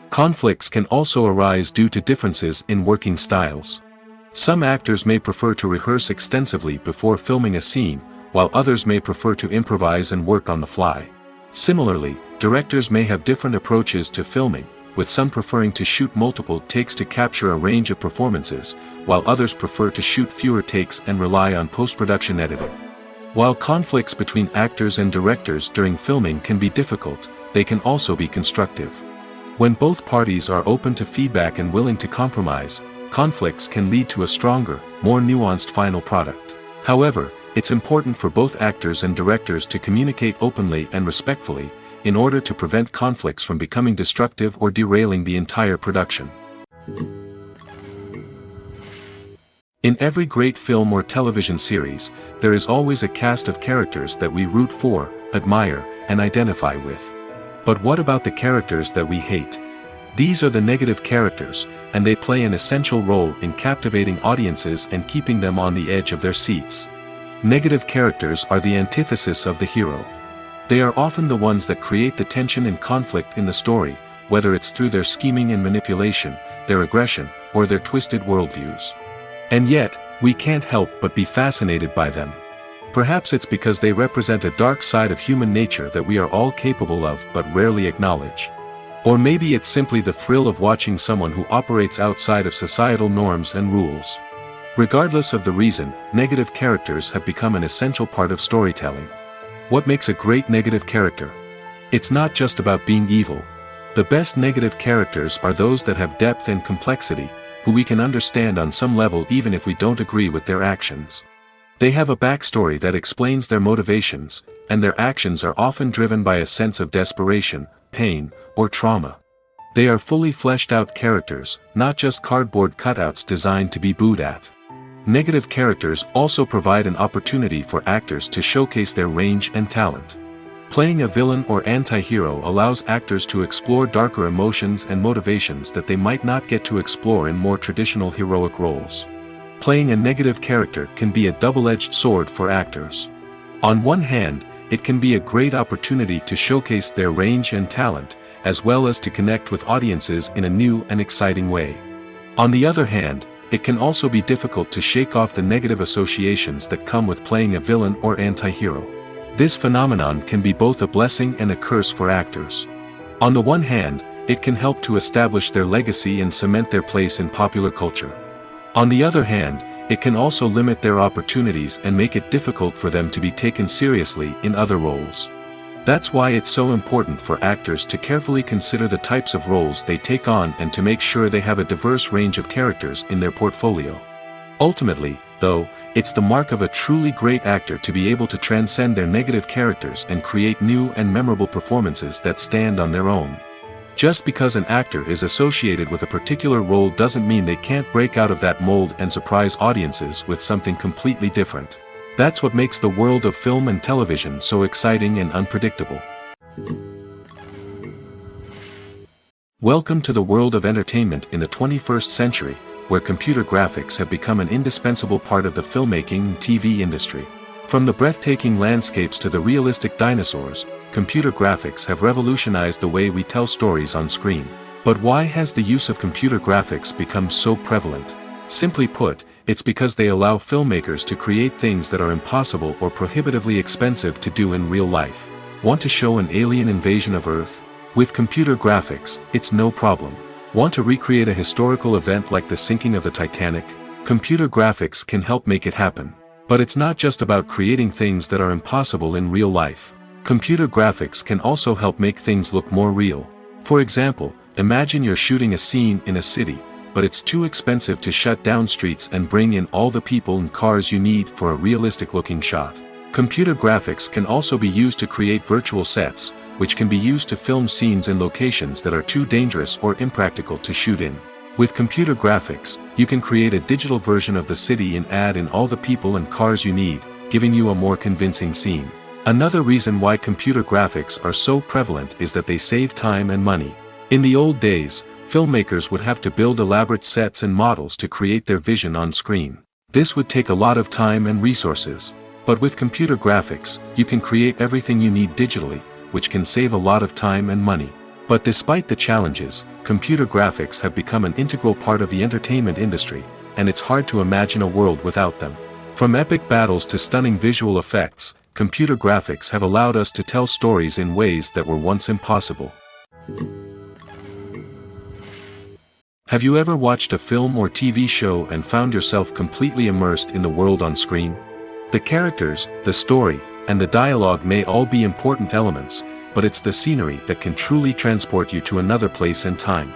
Conflicts can also arise due to differences in working styles. Some actors may prefer to rehearse extensively before filming a scene, while others may prefer to improvise and work on the fly. Similarly, directors may have different approaches to filming, with some preferring to shoot multiple takes to capture a range of performances, while others prefer to shoot fewer takes and rely on post-production editing. While conflicts between actors and directors during filming can be difficult, they can also be constructive. When both parties are open to feedback and willing to compromise, conflicts can lead to a stronger, more nuanced final product. However, it's important for both actors and directors to communicate openly and respectfully, in order to prevent conflicts from becoming destructive or derailing the entire production. In every great film or television series, there is always a cast of characters that we root for, admire, and identify with. But what about the characters that we hate? These are the negative characters, and they play an essential role in captivating audiences and keeping them on the edge of their seats. Negative characters are the antithesis of the hero. They are often the ones that create the tension and conflict in the story, whether it's through their scheming and manipulation, their aggression, or their twisted worldviews. And yet, we can't help but be fascinated by them. Perhaps it's because they represent a dark side of human nature that we are all capable of but rarely acknowledge. Or maybe it's simply the thrill of watching someone who operates outside of societal norms and rules. Regardless of the reason, negative characters have become an essential part of storytelling. What makes a great negative character? It's not just about being evil. The best negative characters are those that have depth and complexity, who we can understand on some level even if we don't agree with their actions. They have a backstory that explains their motivations, and their actions are often driven by a sense of desperation, pain, or trauma. They are fully fleshed out characters, not just cardboard cutouts designed to be booed at. Negative characters also provide an opportunity for actors to showcase their range and talent. Playing a villain or anti-hero allows actors to explore darker emotions and motivations that they might not get to explore in more traditional heroic roles. Playing a negative character can be a double-edged sword for actors. On one hand, it can be a great opportunity to showcase their range and talent, as well as to connect with audiences in a new and exciting way. On the other hand, it can also be difficult to shake off the negative associations that come with playing a villain or anti-hero. This phenomenon can be both a blessing and a curse for actors. On the one hand, it can help to establish their legacy and cement their place in popular culture. On the other hand, it can also limit their opportunities and make it difficult for them to be taken seriously in other roles. That's why it's so important for actors to carefully consider the types of roles they take on and to make sure they have a diverse range of characters in their portfolio. Ultimately, though, it's the mark of a truly great actor to be able to transcend their negative characters and create new and memorable performances that stand on their own. Just because an actor is associated with a particular role doesn't mean they can't break out of that mold and surprise audiences with something completely different. That's what makes the world of film and television so exciting and unpredictable. Welcome to the world of entertainment in the 21st century, where computer graphics have become an indispensable part of the filmmaking and TV industry. From the breathtaking landscapes to the realistic dinosaurs, computer graphics have revolutionized the way we tell stories on screen. But why has the use of computer graphics become so prevalent? Simply put, it's because they allow filmmakers to create things that are impossible or prohibitively expensive to do in real life. Want to show an alien invasion of Earth? With computer graphics, it's no problem. Want to recreate a historical event like the sinking of the Titanic? Computer graphics can help make it happen. But it's not just about creating things that are impossible in real life. Computer graphics can also help make things look more real. For example, imagine you're shooting a scene in a city, but it's too expensive to shut down streets and bring in all the people and cars you need for a realistic-looking shot. Computer graphics can also be used to create virtual sets, which can be used to film scenes in locations that are too dangerous or impractical to shoot in. With computer graphics, you can create a digital version of the city and add in all the people and cars you need, giving you a more convincing scene. Another reason why computer graphics are so prevalent is that they save time and money. In the old days, filmmakers would have to build elaborate sets and models to create their vision on screen. This would take a lot of time and resources. But with computer graphics, you can create everything you need digitally, which can save a lot of time and money. But despite the challenges, computer graphics have become an integral part of the entertainment industry, and it's hard to imagine a world without them. From epic battles to stunning visual effects, computer graphics have allowed us to tell stories in ways that were once impossible. Have you ever watched a film or TV show and found yourself completely immersed in the world on screen? The characters, the story, and the dialogue may all be important elements, but it's the scenery that can truly transport you to another place and time.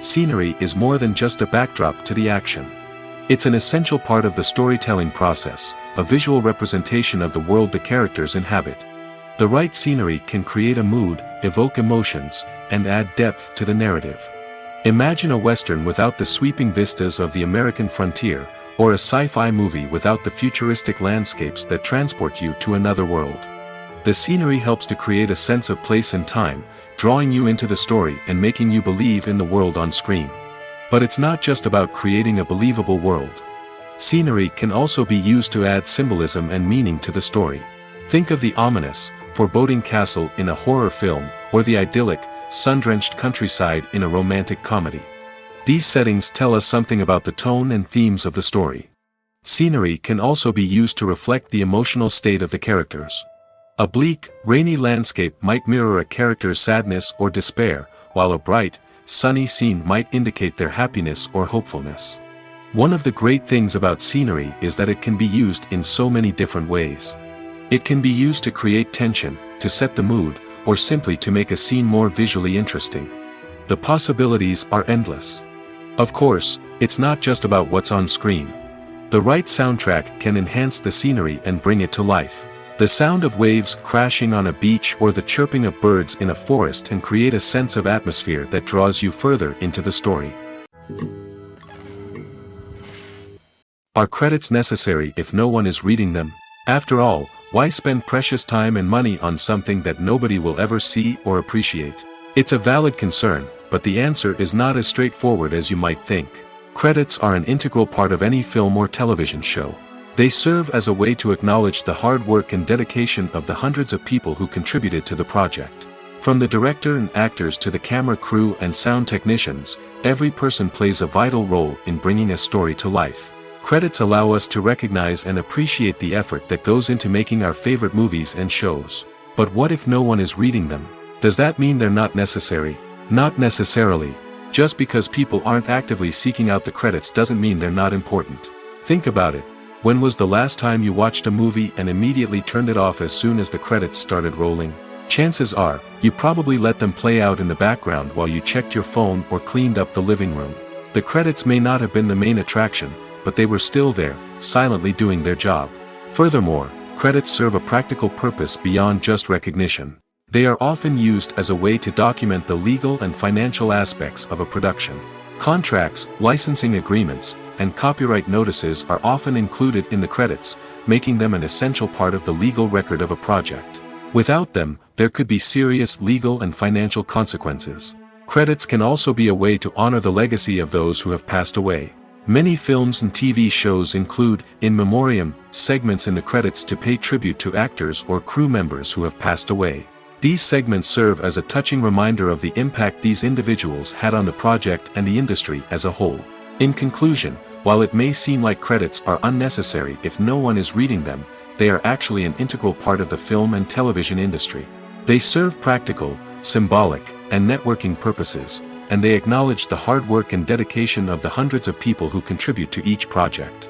Scenery is more than just a backdrop to the action. It's an essential part of the storytelling process, a visual representation of the world the characters inhabit. The right scenery can create a mood, evoke emotions, and add depth to the narrative. Imagine a Western without the sweeping vistas of the American frontier, or a sci-fi movie without the futuristic landscapes that transport you to another world. The scenery helps to create a sense of place and time, drawing you into the story and making you believe in the world on screen. But it's not just about creating a believable world. Scenery can also be used to add symbolism and meaning to the story. Think of the ominous, foreboding castle in a horror film, or the idyllic, sun-drenched countryside in a romantic comedy. These settings tell us something about the tone and themes of the story. Scenery can also be used to reflect the emotional state of the characters. A bleak, rainy landscape might mirror a character's sadness or despair, while a bright, sunny scene might indicate their happiness or hopefulness. One of the great things about scenery is that it can be used in so many different ways. It can be used to create tension, to set the mood, or simply to make a scene more visually interesting. The possibilities are endless. Of course, it's not just about what's on screen. The right soundtrack can enhance the scenery and bring it to life. The sound of waves crashing on a beach or the chirping of birds in a forest can create a sense of atmosphere that draws you further into the story. Are credits necessary if no one is reading them? After all, why spend precious time and money on something that nobody will ever see or appreciate? It's a valid concern, but the answer is not as straightforward as you might think. Credits are an integral part of any film or television show. They serve as a way to acknowledge the hard work and dedication of the hundreds of people who contributed to the project. From the director and actors to the camera crew and sound technicians, every person plays a vital role in bringing a story to life. Credits allow us to recognize and appreciate the effort that goes into making our favorite movies and shows. But what if no one is reading them? Does that mean they're not necessary? Not necessarily. Just because people aren't actively seeking out the credits doesn't mean they're not important. Think about it. When was the last time you watched a movie and immediately turned it off as soon as the credits started rolling? Chances are, you probably let them play out in the background while you checked your phone or cleaned up the living room. The credits may not have been the main attraction, but they were still there, silently doing their job. Furthermore, credits serve a practical purpose beyond just recognition. They are often used as a way to document the legal and financial aspects of a production. Contracts, licensing agreements, and copyright notices are often included in the credits, making them an essential part of the legal record of a project. Without them, there could be serious legal and financial consequences. Credits can also be a way to honor the legacy of those who have passed away. Many films and TV shows include, in memoriam, segments in the credits to pay tribute to actors or crew members who have passed away. These segments serve as a touching reminder of the impact these individuals had on the project and the industry as a whole. In conclusion, while it may seem like credits are unnecessary if no one is reading them, they are actually an integral part of the film and television industry. They serve practical, symbolic, and networking purposes, and they acknowledge the hard work and dedication of the hundreds of people who contribute to each project.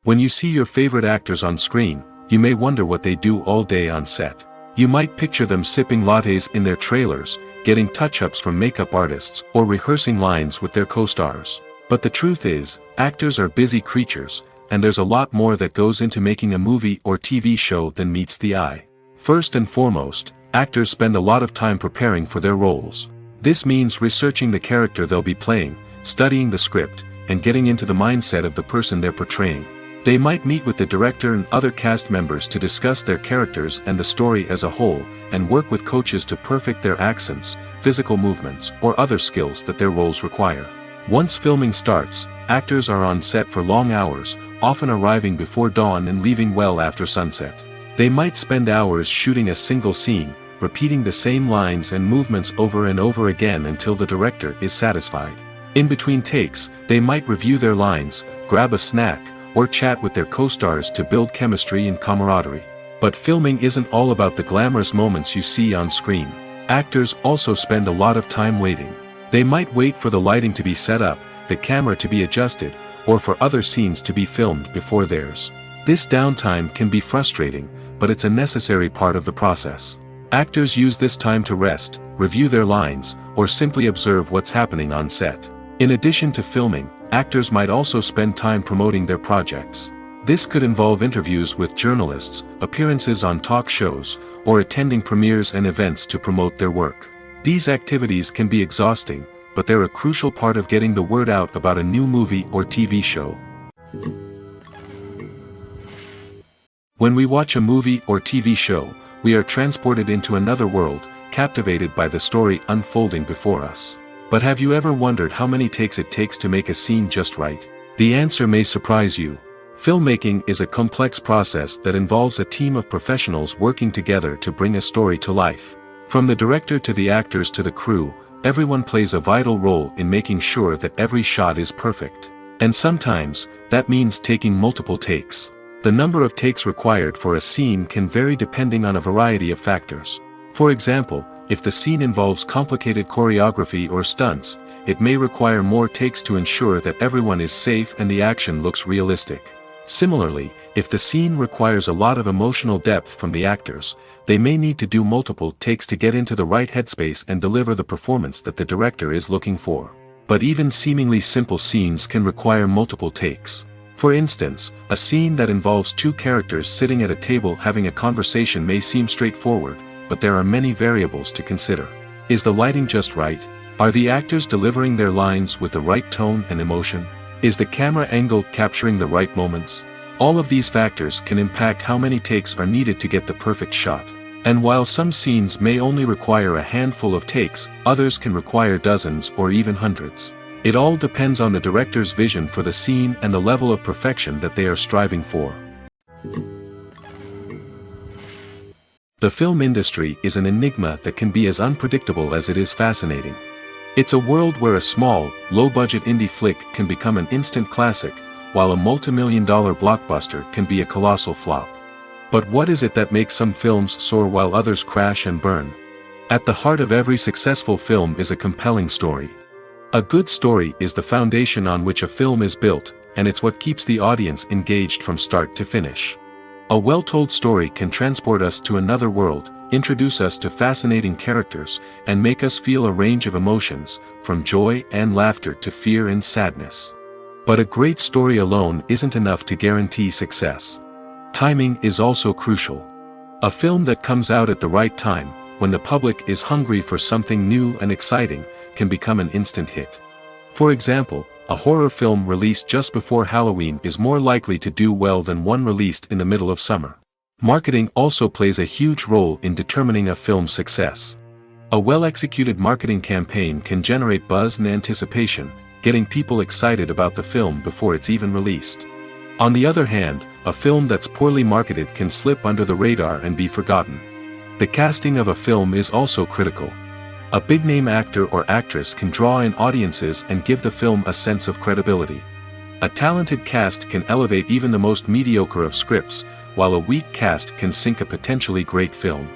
When you see your favorite actors on screen, you may wonder what they do all day on set. You might picture them sipping lattes in their trailers, getting touch-ups from makeup artists, or rehearsing lines with their co-stars. But the truth is, actors are busy creatures, and there's a lot more that goes into making a movie or TV show than meets the eye. First and foremost, actors spend a lot of time preparing for their roles. This means researching the character they'll be playing, studying the script, and getting into the mindset of the person they're portraying. They might meet with the director and other cast members to discuss their characters and the story as a whole, and work with coaches to perfect their accents, physical movements, or other skills that their roles require. Once filming starts, actors are on set for long hours, often arriving before dawn and leaving well after sunset. They might spend hours shooting a single scene, repeating the same lines and movements over and over again until the director is satisfied. In between takes, they might review their lines, grab a snack, or chat with their co-stars to build chemistry and camaraderie. But filming isn't all about the glamorous moments you see on screen. Actors also spend a lot of time waiting. They might wait for the lighting to be set up, the camera to be adjusted, or for other scenes to be filmed before theirs. This downtime can be frustrating, but it's a necessary part of the process. Actors use this time to rest, review their lines, or simply observe what's happening on set. In addition to filming, actors might also spend time promoting their projects. This could involve interviews with journalists, appearances on talk shows, or attending premieres and events to promote their work. These activities can be exhausting, but they're a crucial part of getting the word out about a new movie or TV show. When we watch a movie or TV show, we are transported into another world, captivated by the story unfolding before us. But have you ever wondered how many takes it takes to make a scene just right? The answer may surprise you. Filmmaking is a complex process that involves a team of professionals working together to bring a story to life. From the director to the actors to the crew, everyone plays a vital role in making sure that every shot is perfect. And sometimes, that means taking multiple takes. The number of takes required for a scene can vary depending on a variety of factors. For example, if the scene involves complicated choreography or stunts, it may require more takes to ensure that everyone is safe and the action looks realistic. Similarly, if the scene requires a lot of emotional depth from the actors, they may need to do multiple takes to get into the right headspace and deliver the performance that the director is looking for. But even seemingly simple scenes can require multiple takes. For instance, a scene that involves two characters sitting at a table having a conversation may seem straightforward, but there are many variables to consider. Is the lighting just right? Are the actors delivering their lines with the right tone and emotion? Is the camera angle capturing the right moments? All of these factors can impact how many takes are needed to get the perfect shot. And while some scenes may only require a handful of takes, others can require dozens or even hundreds. It all depends on the director's vision for the scene and the level of perfection that they are striving for. The film industry is an enigma that can be as unpredictable as it is fascinating. It's a world where a small, low-budget indie flick can become an instant classic, while a multi-million-dollar blockbuster can be a colossal flop. But what is it that makes some films soar while others crash and burn? At the heart of every successful film is a compelling story. A good story is the foundation on which a film is built, and it's what keeps the audience engaged from start to finish. A well-told story can transport us to another world, introduce us to fascinating characters, and make us feel a range of emotions, from joy and laughter to fear and sadness. But a great story alone isn't enough to guarantee success. Timing is also crucial. A film that comes out at the right time, when the public is hungry for something new and exciting, can become an instant hit. For example, a horror film released just before Halloween is more likely to do well than one released in the middle of summer. Marketing also plays a huge role in determining a film's success. A well-executed marketing campaign can generate buzz and anticipation, getting people excited about the film before it's even released. On the other hand, a film that's poorly marketed can slip under the radar and be forgotten. The casting of a film is also critical. A big-name actor or actress can draw in audiences and give the film a sense of credibility. A talented cast can elevate even the most mediocre of scripts, while a weak cast can sink a potentially great film.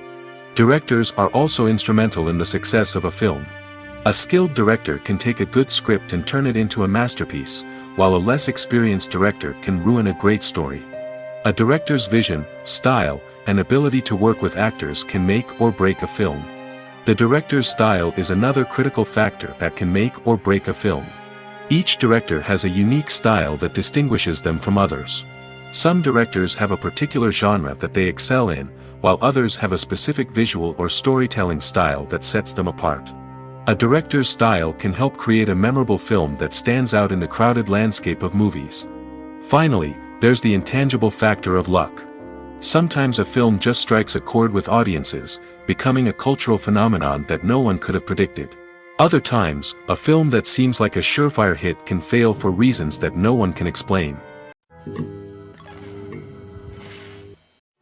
Directors are also instrumental in the success of a film. A skilled director can take a good script and turn it into a masterpiece, while a less experienced director can ruin a great story. A director's vision, style, and ability to work with actors can make or break a film. The director's style is another critical factor that can make or break a film. Each director has a unique style that distinguishes them from others. Some directors have a particular genre that they excel in, while others have a specific visual or storytelling style that sets them apart. A director's style can help create a memorable film that stands out in the crowded landscape of movies. Finally, there's the intangible factor of luck. Sometimes a film just strikes a chord with audiences, becoming a cultural phenomenon that no one could have predicted. Other times, a film that seems like a surefire hit can fail for reasons that no one can explain.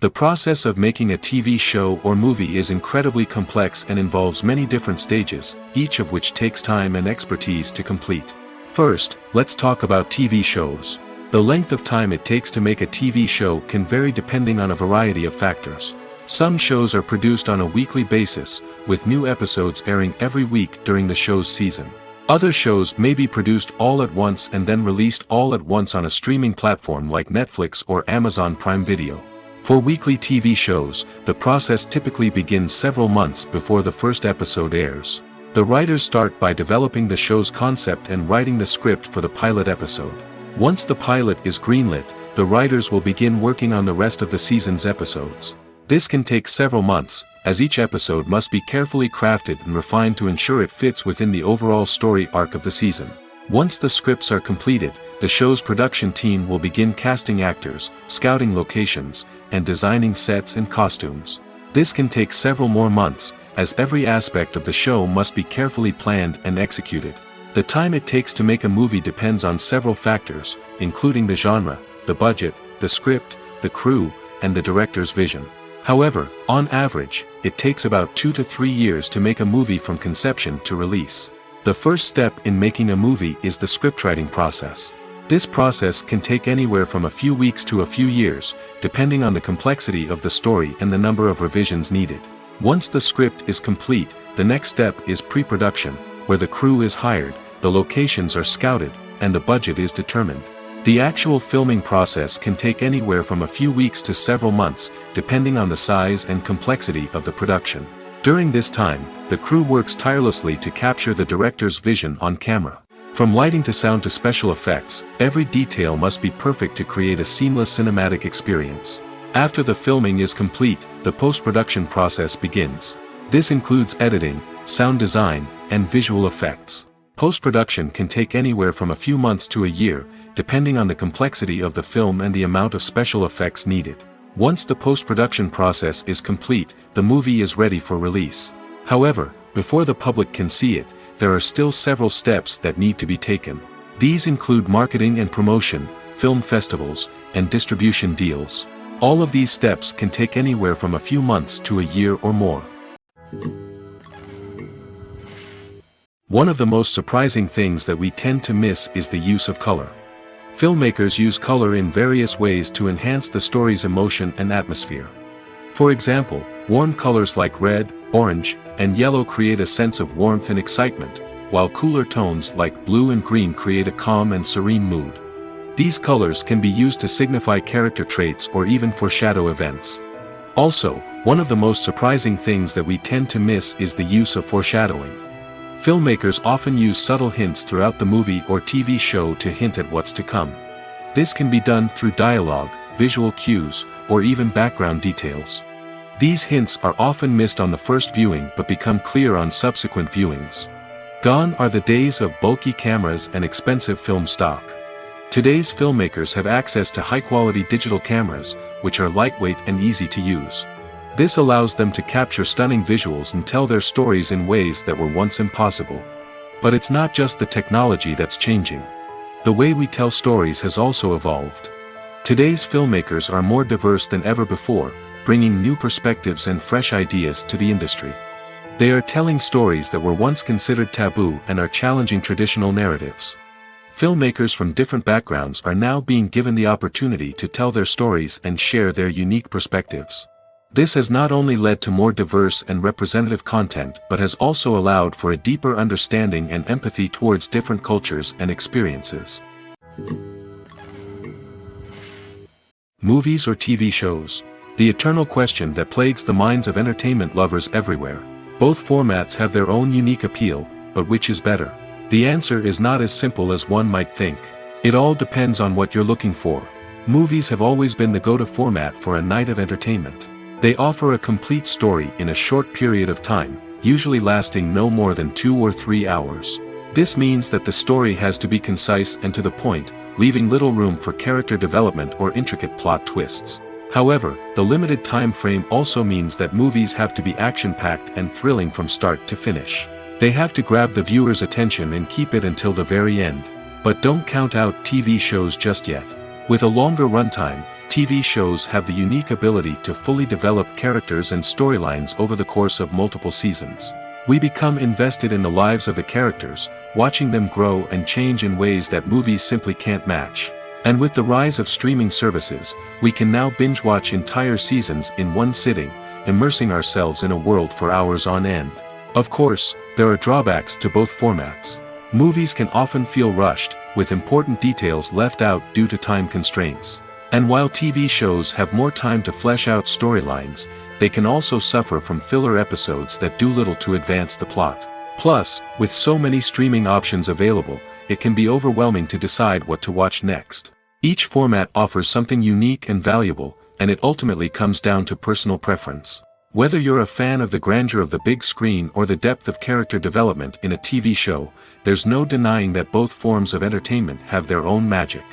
The process of making a TV show or movie is incredibly complex and involves many different stages, each of which takes time and expertise to complete. First, let's talk about TV shows. The length of time it takes to make a TV show can vary depending on a variety of factors. Some shows are produced on a weekly basis, with new episodes airing every week during the show's season. Other shows may be produced all at once and then released all at once on a streaming platform like Netflix or Amazon Prime Video. For weekly TV shows, the process typically begins several months before the first episode airs. The writers start by developing the show's concept and writing the script for the pilot episode. Once the pilot is greenlit, the writers will begin working on the rest of the season's episodes. This can take several months, as each episode must be carefully crafted and refined to ensure it fits within the overall story arc of the season. Once the scripts are completed, the show's production team will begin casting actors, scouting locations, and designing sets and costumes. This can take several more months, as every aspect of the show must be carefully planned and executed. The time it takes to make a movie depends on several factors, including the genre, the budget, the script, the crew, and the director's vision. However, on average, it takes about 2 to 3 years to make a movie from conception to release. The first step in making a movie is the scriptwriting process. This process can take anywhere from a few weeks to a few years, depending on the complexity of the story and the number of revisions needed. Once the script is complete, the next step is pre-production, where the crew is hired, the locations are scouted, and the budget is determined. The actual filming process can take anywhere from a few weeks to several months, depending on the size and complexity of the production. During this time, the crew works tirelessly to capture the director's vision on camera. From lighting to sound to special effects, every detail must be perfect to create a seamless cinematic experience. After the filming is complete, the post-production process begins. This includes editing, sound design, and visual effects. Post-production can take anywhere from a few months to a year, depending on the complexity of the film and the amount of special effects needed. Once the post-production process is complete, the movie is ready for release. However, before the public can see it, there are still several steps that need to be taken. These include marketing and promotion, film festivals, and distribution deals. All of these steps can take anywhere from a few months to a year or more. One of the most surprising things that we tend to miss is the use of color. Filmmakers use color in various ways to enhance the story's emotion and atmosphere. For example, warm colors like red, orange, and yellow create a sense of warmth and excitement, while cooler tones like blue and green create a calm and serene mood. These colors can be used to signify character traits or even foreshadow events. Also, one of the most surprising things that we tend to miss is the use of foreshadowing. Filmmakers often use subtle hints throughout the movie or TV show to hint at what's to come. This can be done through dialogue, visual cues, or even background details. These hints are often missed on the first viewing but become clear on subsequent viewings. Gone are the days of bulky cameras and expensive film stock. Today's filmmakers have access to high-quality digital cameras, which are lightweight and easy to use. This allows them to capture stunning visuals and tell their stories in ways that were once impossible. But it's not just the technology that's changing. The way we tell stories has also evolved. Today's filmmakers are more diverse than ever before, bringing new perspectives and fresh ideas to the industry. They are telling stories that were once considered taboo and are challenging traditional narratives. Filmmakers from different backgrounds are now being given the opportunity to tell their stories and share their unique perspectives. This has not only led to more diverse and representative content but has also allowed for a deeper understanding and empathy towards different cultures and experiences. Movies or TV shows? The eternal question that plagues the minds of entertainment lovers everywhere. Both formats have their own unique appeal, but which is better? The answer is not as simple as one might think. It all depends on what you're looking for. Movies have always been the go-to format for a night of entertainment. They offer a complete story in a short period of time, usually lasting no more than 2 or 3 hours. This means that the story has to be concise and to the point, leaving little room for character development or intricate plot twists. However, the limited time frame also means that movies have to be action-packed and thrilling from start to finish. They have to grab the viewer's attention and keep it until the very end. But don't count out TV shows just yet. With a longer runtime, TV shows have the unique ability to fully develop characters and storylines over the course of multiple seasons. We become invested in the lives of the characters, watching them grow and change in ways that movies simply can't match. And with the rise of streaming services, we can now binge-watch entire seasons in one sitting, immersing ourselves in a world for hours on end. Of course, there are drawbacks to both formats. Movies can often feel rushed, with important details left out due to time constraints. And while TV shows have more time to flesh out storylines, they can also suffer from filler episodes that do little to advance the plot. Plus, with so many streaming options available, it can be overwhelming to decide what to watch next. Each format offers something unique and valuable, and it ultimately comes down to personal preference. Whether you're a fan of the grandeur of the big screen or the depth of character development in a TV show, there's no denying that both forms of entertainment have their own magic.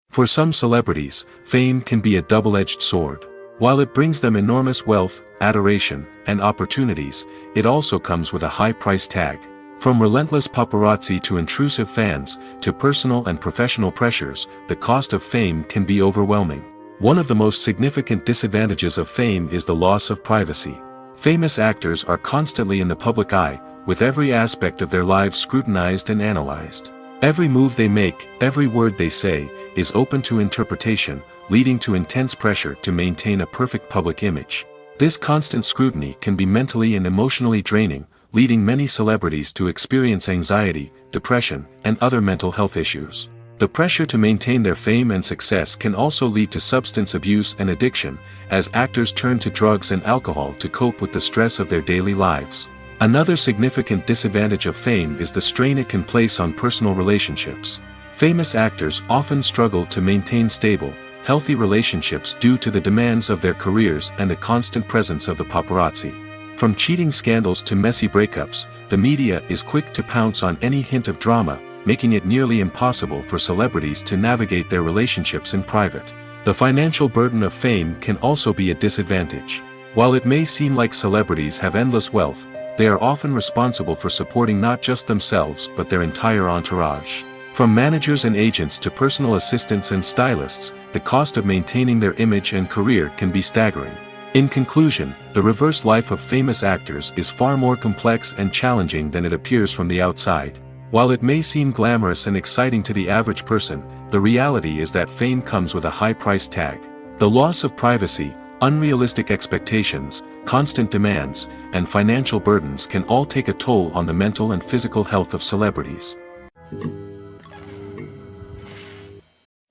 For some celebrities, fame can be a double-edged sword. While it brings them enormous wealth, adoration, and opportunities, it also comes with a high price tag. From relentless paparazzi to intrusive fans, to personal and professional pressures, the cost of fame can be overwhelming. One of the most significant disadvantages of fame is the loss of privacy. Famous actors are constantly in the public eye, with every aspect of their lives scrutinized and analyzed. Every move they make, every word they say, is open to interpretation, leading to intense pressure to maintain a perfect public image. This constant scrutiny can be mentally and emotionally draining, leading many celebrities to experience anxiety, depression, and other mental health issues. The pressure to maintain their fame and success can also lead to substance abuse and addiction, as actors turn to drugs and alcohol to cope with the stress of their daily lives. Another significant disadvantage of fame is the strain it can place on personal relationships. Famous actors often struggle to maintain stable, healthy relationships due to the demands of their careers and the constant presence of the paparazzi. From cheating scandals to messy breakups, the media is quick to pounce on any hint of drama, making it nearly impossible for celebrities to navigate their relationships in private. The financial burden of fame can also be a disadvantage. While it may seem like celebrities have endless wealth, they are often responsible for supporting not just themselves but their entire entourage. From managers and agents to personal assistants and stylists, the cost of maintaining their image and career can be staggering. In conclusion, the reverse life of famous actors is far more complex and challenging than it appears from the outside. While it may seem glamorous and exciting to the average person, the reality is that fame comes with a high price tag. The loss of privacy, unrealistic expectations, constant demands, and financial burdens can all take a toll on the mental and physical health of celebrities.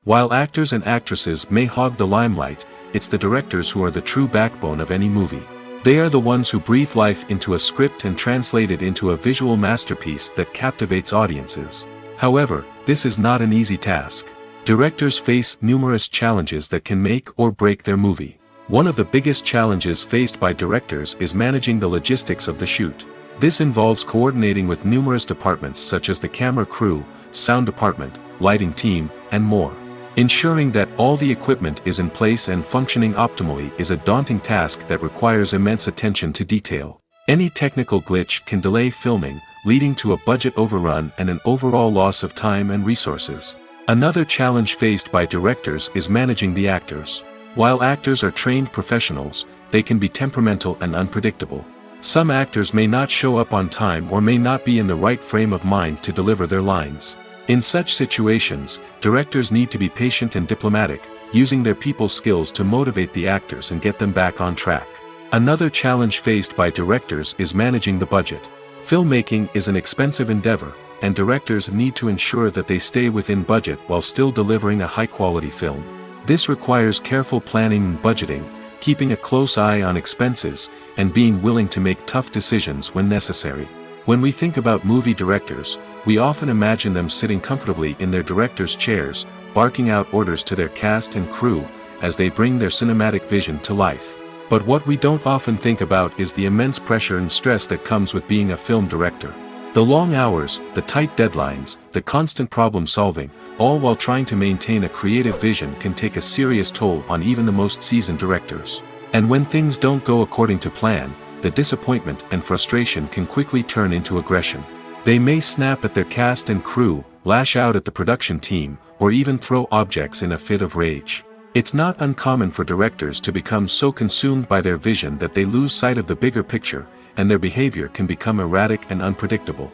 While actors and actresses may hog the limelight, it's the directors who are the true backbone of any movie. They are the ones who breathe life into a script and translate it into a visual masterpiece that captivates audiences. However, this is not an easy task. Directors face numerous challenges that can make or break their movie. One of the biggest challenges faced by directors is managing the logistics of the shoot. This involves coordinating with numerous departments such as the camera crew, sound department, lighting team, and more. Ensuring that all the equipment is in place and functioning optimally is a daunting task that requires immense attention to detail. Any technical glitch can delay filming, leading to a budget overrun and an overall loss of time and resources. Another challenge faced by directors is managing the actors. While actors are trained professionals, they can be temperamental and unpredictable. Some actors may not show up on time or may not be in the right frame of mind to deliver their lines. In such situations, directors need to be patient and diplomatic, using their people skills to motivate the actors and get them back on track. Another challenge faced by directors is managing the budget. Filmmaking is an expensive endeavor, and directors need to ensure that they stay within budget while still delivering a high-quality film. This requires careful planning and budgeting, keeping a close eye on expenses, and being willing to make tough decisions when necessary. When we think about movie directors, we often imagine them sitting comfortably in their director's chairs, barking out orders to their cast and crew, as they bring their cinematic vision to life. But what we don't often think about is the immense pressure and stress that comes with being a film director. The long hours, the tight deadlines, the constant problem solving, all while trying to maintain a creative vision can take a serious toll on even the most seasoned directors. And when things don't go according to plan, the disappointment and frustration can quickly turn into aggression. They may snap at their cast and crew, lash out at the production team, or even throw objects in a fit of rage. It's not uncommon for directors to become so consumed by their vision that they lose sight of the bigger picture, and their behavior can become erratic and unpredictable.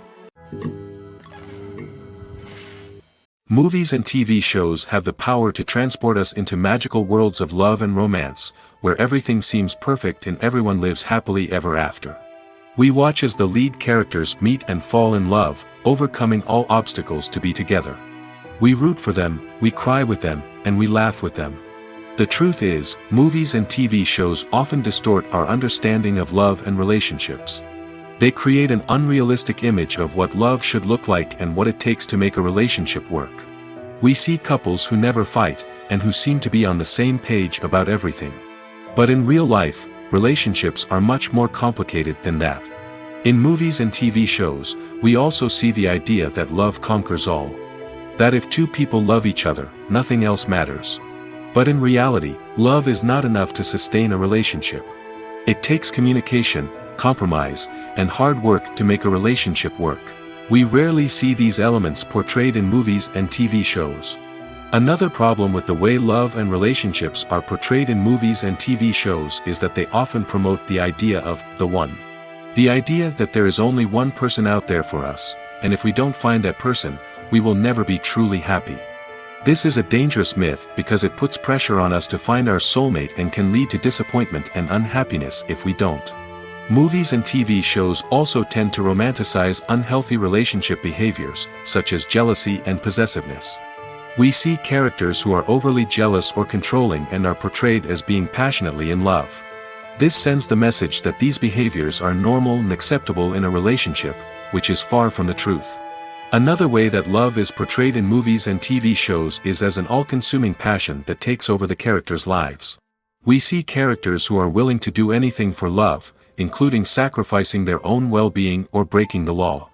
Movies and TV shows have the power to transport us into magical worlds of love and romance, where everything seems perfect and everyone lives happily ever after. We watch as the lead characters meet and fall in love, overcoming all obstacles to be together. We root for them, we cry with them, and we laugh with them. The truth is, movies and TV shows often distort our understanding of love and relationships. They create an unrealistic image of what love should look like and what it takes to make a relationship work. We see couples who never fight, and who seem to be on the same page about everything. But in real life, relationships are much more complicated than that. In movies and TV shows, we also see the idea that love conquers all. That if two people love each other, nothing else matters. But in reality, love is not enough to sustain a relationship. It takes communication, compromise, and hard work to make a relationship work. We rarely see these elements portrayed in movies and TV shows. Another problem with the way love and relationships are portrayed in movies and TV shows is that they often promote the idea of the one. The idea that there is only one person out there for us, and if we don't find that person, we will never be truly happy. This is a dangerous myth because it puts pressure on us to find our soulmate and can lead to disappointment and unhappiness if we don't. Movies and TV shows also tend to romanticize unhealthy relationship behaviors, such as jealousy and possessiveness. We see characters who are overly jealous or controlling and are portrayed as being passionately in love. This sends the message that these behaviors are normal and acceptable in a relationship, which is far from the truth. Another way that love is portrayed in movies and TV shows is as an all-consuming passion that takes over the characters' lives. We see characters who are willing to do anything for love, including sacrificing their own well-being or breaking the law.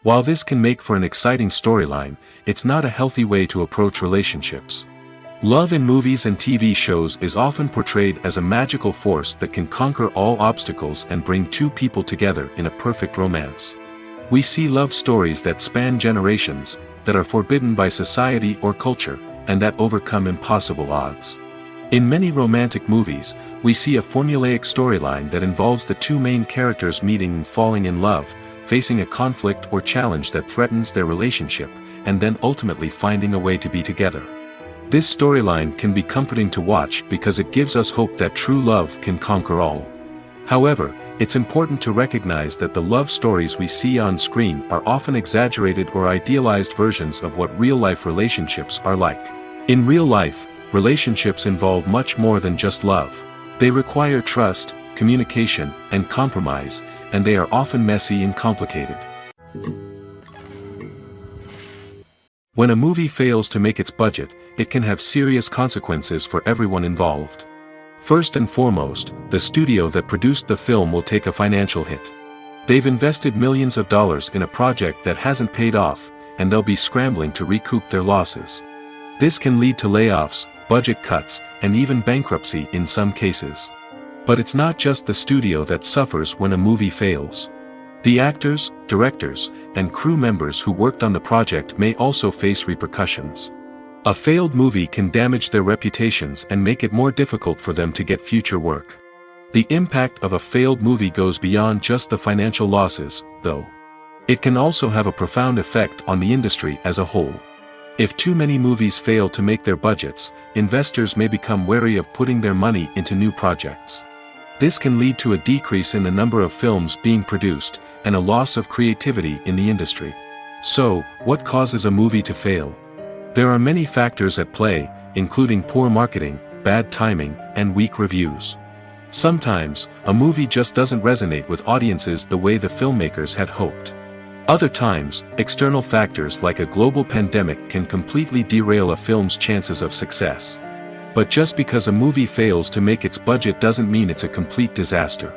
While this can make for an exciting storyline, it's not a healthy way to approach relationships. Love in movies and TV shows is often portrayed as a magical force that can conquer all obstacles and bring two people together in a perfect romance. We see love stories that span generations, that are forbidden by society or culture, and that overcome impossible odds. In many romantic movies, we see a formulaic storyline that involves the two main characters meeting and falling in love, facing a conflict or challenge that threatens their relationship, and then ultimately finding a way to be together. This storyline can be comforting to watch because it gives us hope that true love can conquer all. However, it's important to recognize that the love stories we see on screen are often exaggerated or idealized versions of what real-life relationships are like. In real life, relationships involve much more than just love. They require trust, communication, and compromise, and they are often messy and complicated. When a movie fails to make its budget, it can have serious consequences for everyone involved. First and foremost, the studio that produced the film will take a financial hit. They've invested millions of dollars in a project that hasn't paid off, and they'll be scrambling to recoup their losses. This can lead to layoffs, budget cuts, and even bankruptcy in some cases. But it's not just the studio that suffers when a movie fails. The actors, directors, and crew members who worked on the project may also face repercussions. A failed movie can damage their reputations and make it more difficult for them to get future work. The impact of a failed movie goes beyond just the financial losses, though. It can also have a profound effect on the industry as a whole. If too many movies fail to make their budgets, investors may become wary of putting their money into new projects. This can lead to a decrease in the number of films being produced, and a loss of creativity in the industry. So, what causes a movie to fail? There are many factors at play, including poor marketing, bad timing, and weak reviews. Sometimes, a movie just doesn't resonate with audiences the way the filmmakers had hoped. Other times, external factors like a global pandemic can completely derail a film's chances of success. But just because a movie fails to make its budget doesn't mean it's a complete disaster.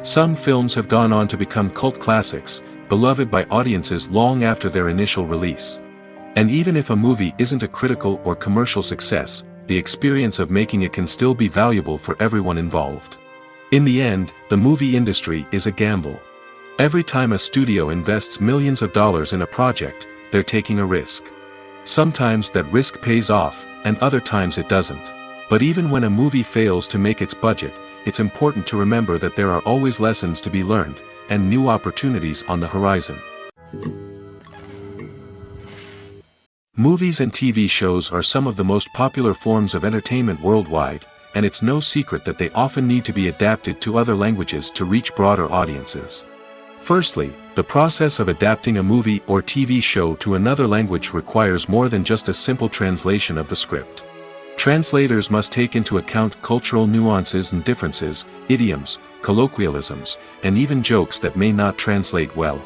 Some films have gone on to become cult classics, beloved by audiences long after their initial release. And even if a movie isn't a critical or commercial success, the experience of making it can still be valuable for everyone involved. In the end, the movie industry is a gamble. Every time a studio invests millions of dollars in a project, they're taking a risk. Sometimes that risk pays off, and other times it doesn't. But even when a movie fails to make its budget, it's important to remember that there are always lessons to be learned, and new opportunities on the horizon. Movies and TV shows are some of the most popular forms of entertainment worldwide, and it's no secret that they often need to be adapted to other languages to reach broader audiences. Firstly, the process of adapting a movie or TV show to another language requires more than just a simple translation of the script. Translators must take into account cultural nuances and differences, idioms, colloquialisms, and even jokes that may not translate well.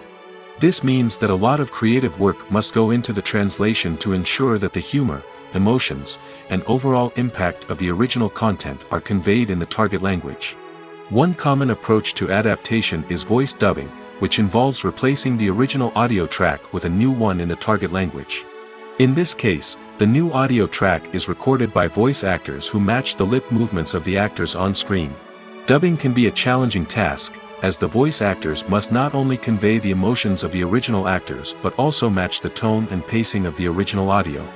This means that a lot of creative work must go into the translation to ensure that the humor, emotions, and overall impact of the original content are conveyed in the target language. One common approach to adaptation is voice dubbing, which involves replacing the original audio track with a new one in the target language. In this case, the new audio track is recorded by voice actors who match the lip movements of the actors on screen. Dubbing can be a challenging task, as the voice actors must not only convey the emotions of the original actors but also match the tone and pacing of the original audio.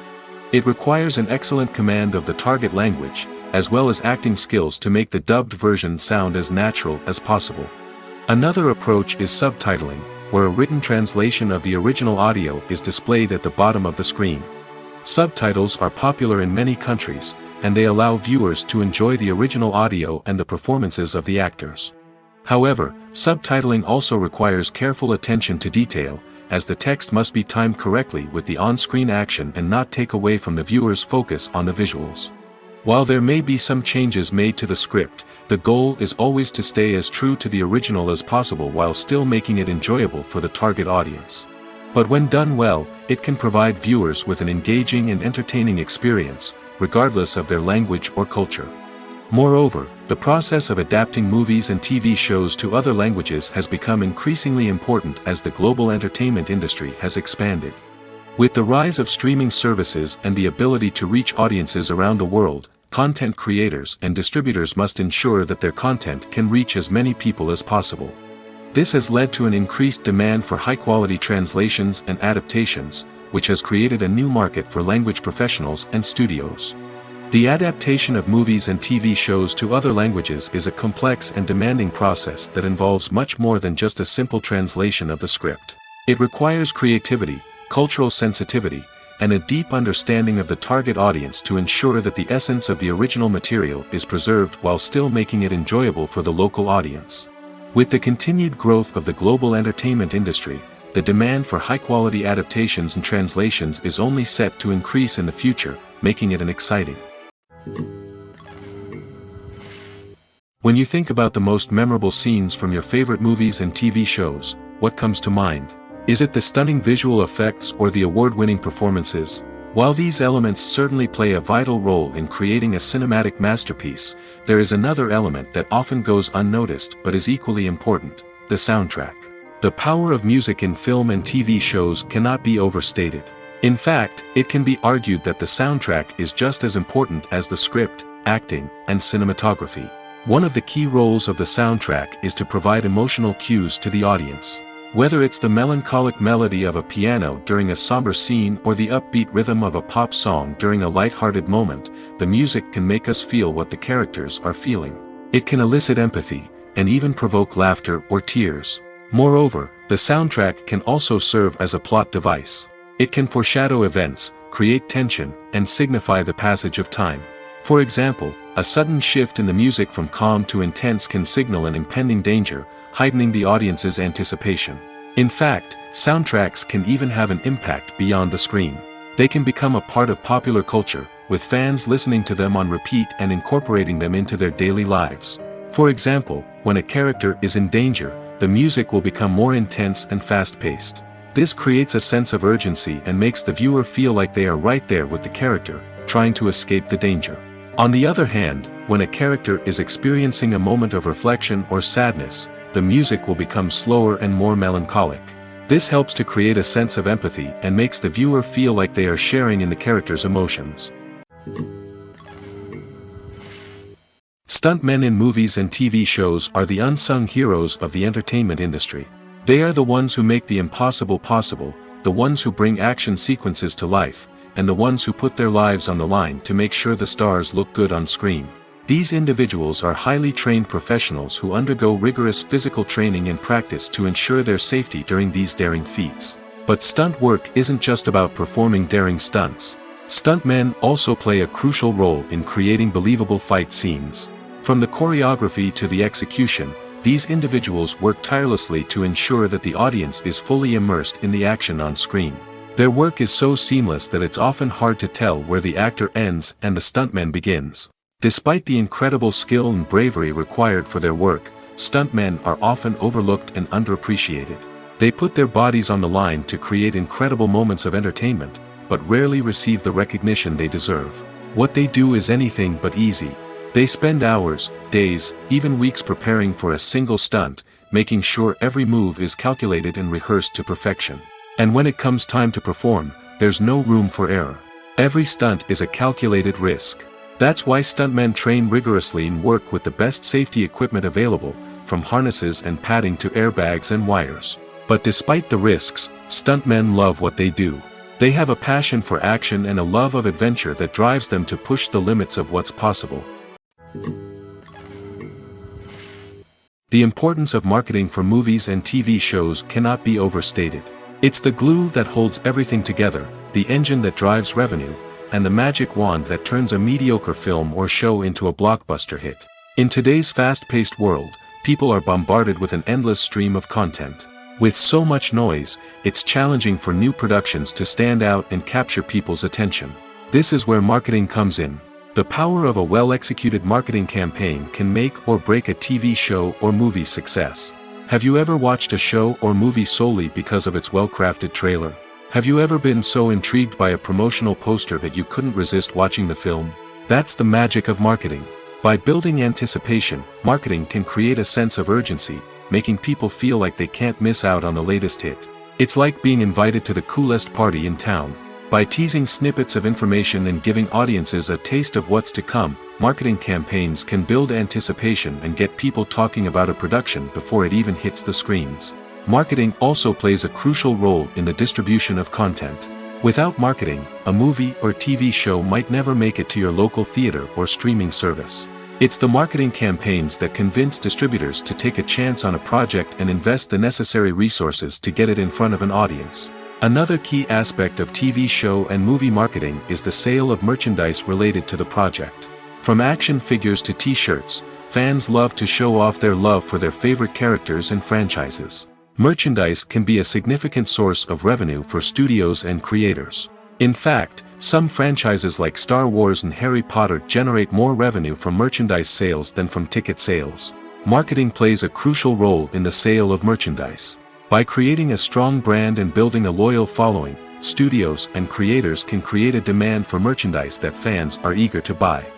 It requires an excellent command of the target language, as well as acting skills to make the dubbed version sound as natural as possible. Another approach is subtitling, where a written translation of the original audio is displayed at the bottom of the screen. Subtitles are popular in many countries, and they allow viewers to enjoy the original audio and the performances of the actors. However, subtitling also requires careful attention to detail, as the text must be timed correctly with the on-screen action and not take away from the viewer's focus on the visuals. While there may be some changes made to the script, the goal is always to stay as true to the original as possible while still making it enjoyable for the target audience. But when done well, it can provide viewers with an engaging and entertaining experience, regardless of their language or culture. Moreover, the process of adapting movies and TV shows to other languages has become increasingly important as the global entertainment industry has expanded. With the rise of streaming services and the ability to reach audiences around the world, content creators and distributors must ensure that their content can reach as many people as possible. This has led to an increased demand for high-quality translations and adaptations, which has created a new market for language professionals and studios. The adaptation of movies and TV shows to other languages is a complex and demanding process that involves much more than just a simple translation of the script. It requires creativity, cultural sensitivity, and a deep understanding of the target audience to ensure that the essence of the original material is preserved while still making it enjoyable for the local audience. With the continued growth of the global entertainment industry, the demand for high-quality adaptations and translations is only set to increase in the future, making it an exciting. When you think about the most memorable scenes from your favorite movies and TV shows, what comes to mind? Is it the stunning visual effects or the award-winning performances? While these elements certainly play a vital role in creating a cinematic masterpiece, there is another element that often goes unnoticed but is equally important: the soundtrack. The power of music in film and TV shows cannot be overstated. In fact, it can be argued that the soundtrack is just as important as the script, acting, and cinematography. One of the key roles of the soundtrack is to provide emotional cues to the audience. Whether it's the melancholic melody of a piano during a somber scene or the upbeat rhythm of a pop song during a light-hearted moment, the music can make us feel what the characters are feeling. It can elicit empathy, and even provoke laughter or tears. Moreover, the soundtrack can also serve as a plot device. It can foreshadow events, create tension, and signify the passage of time. For example, a sudden shift in the music from calm to intense can signal an impending danger, heightening the audience's anticipation. In fact, soundtracks can even have an impact beyond the screen. They can become a part of popular culture, with fans listening to them on repeat and incorporating them into their daily lives. For example, when a character is in danger, the music will become more intense and fast-paced. This creates a sense of urgency and makes the viewer feel like they are right there with the character, trying to escape the danger. On the other hand, when a character is experiencing a moment of reflection or sadness, the music will become slower and more melancholic. This helps to create a sense of empathy and makes the viewer feel like they are sharing in the character's emotions. Stuntmen in movies and TV shows are the unsung heroes of the entertainment industry. They are the ones who make the impossible possible, the ones who bring action sequences to life, and the ones who put their lives on the line to make sure the stars look good on screen. These individuals are highly trained professionals who undergo rigorous physical training and practice to ensure their safety during these daring feats. But stunt work isn't just about performing daring stunts. Stuntmen also play a crucial role in creating believable fight scenes. From the choreography to the execution, these individuals work tirelessly to ensure that the audience is fully immersed in the action on screen. Their work is so seamless that it's often hard to tell where the actor ends and the stuntman begins. Despite the incredible skill and bravery required for their work, stuntmen are often overlooked and underappreciated. They put their bodies on the line to create incredible moments of entertainment, but rarely receive the recognition they deserve. What they do is anything but easy. They spend hours, days, even weeks preparing for a single stunt, making sure every move is calculated and rehearsed to perfection. And when it comes time to perform, there's no room for error. Every stunt is a calculated risk. That's why stuntmen train rigorously and work with the best safety equipment available, from harnesses and padding to airbags and wires. But despite the risks, stuntmen love what they do. They have a passion for action and a love of adventure that drives them to push the limits of what's possible. The importance of marketing for movies and TV shows cannot be overstated. It's the glue that holds everything together, the engine that drives revenue, and the magic wand that turns a mediocre film or show into a blockbuster hit. In today's fast-paced world, people are bombarded with an endless stream of content. With so much noise, it's challenging for new productions to stand out and capture people's attention. This is where marketing comes in. The power of a well-executed marketing campaign can make or break a TV show or movie's success. Have you ever watched a show or movie solely because of its well-crafted trailer? Have you ever been so intrigued by a promotional poster that you couldn't resist watching the film? That's the magic of marketing. By building anticipation, marketing can create a sense of urgency, making people feel like they can't miss out on the latest hit. It's like being invited to the coolest party in town. By teasing snippets of information and giving audiences a taste of what's to come, marketing campaigns can build anticipation and get people talking about a production before it even hits the screens. Marketing also plays a crucial role in the distribution of content. Without marketing, a movie or TV show might never make it to your local theater or streaming service. It's the marketing campaigns that convince distributors to take a chance on a project and invest the necessary resources to get it in front of an audience. Another key aspect of TV show and movie marketing is the sale of merchandise related to the project. From action figures to t-shirts, fans love to show off their love for their favorite characters and franchises. Merchandise can be a significant source of revenue for studios and creators. In fact, some franchises like Star Wars and Harry Potter generate more revenue from merchandise sales than from ticket sales. Marketing plays a crucial role in the sale of merchandise. By creating a strong brand and building a loyal following, studios and creators can create a demand for merchandise that fans are eager to buy.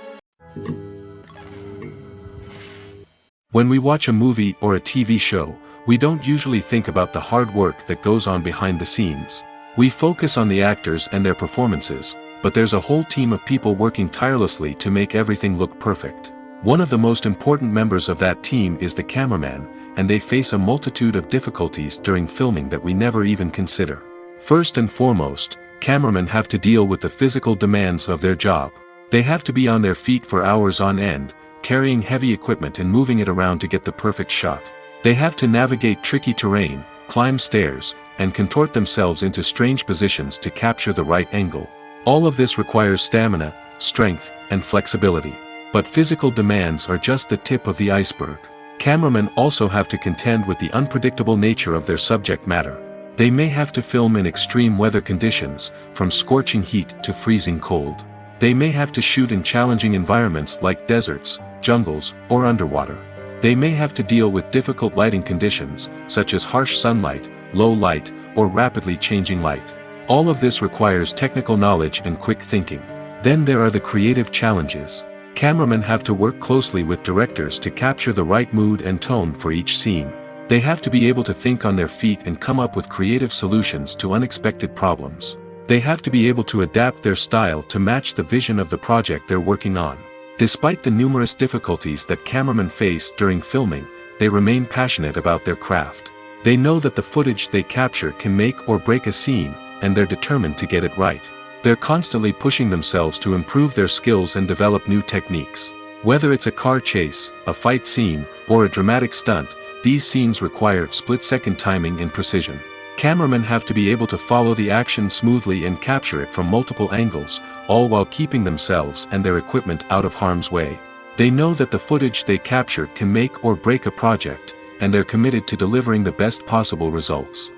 When we watch a movie or a TV show, we don't usually think about the hard work that goes on behind the scenes. We focus on the actors and their performances, but there's a whole team of people working tirelessly to make everything look perfect. One of the most important members of that team is the cameraman, and they face a multitude of difficulties during filming that we never even consider. First and foremost, cameramen have to deal with the physical demands of their job. They have to be on their feet for hours on end, carrying heavy equipment and moving it around to get the perfect shot. They have to navigate tricky terrain, climb stairs, and contort themselves into strange positions to capture the right angle. All of this requires stamina, strength, and flexibility. But physical demands are just the tip of the iceberg. Cameramen also have to contend with the unpredictable nature of their subject matter. They may have to film in extreme weather conditions, from scorching heat to freezing cold. They may have to shoot in challenging environments like deserts, jungles, or underwater. They may have to deal with difficult lighting conditions, such as harsh sunlight, low light, or rapidly changing light. All of this requires technical knowledge and quick thinking. Then there are the creative challenges. Cameramen have to work closely with directors to capture the right mood and tone for each scene. They have to be able to think on their feet and come up with creative solutions to unexpected problems. They have to be able to adapt their style to match the vision of the project they're working on. Despite the numerous difficulties that cameramen face during filming, they remain passionate about their craft. They know that the footage they capture can make or break a scene, and they're determined to get it right. They're constantly pushing themselves to improve their skills and develop new techniques. Whether it's a car chase, a fight scene, or a dramatic stunt, these scenes require split-second timing and precision. Cameramen have to be able to follow the action smoothly and capture it from multiple angles, all while keeping themselves and their equipment out of harm's way. They know that the footage they capture can make or break a project, and they're committed to delivering the best possible results.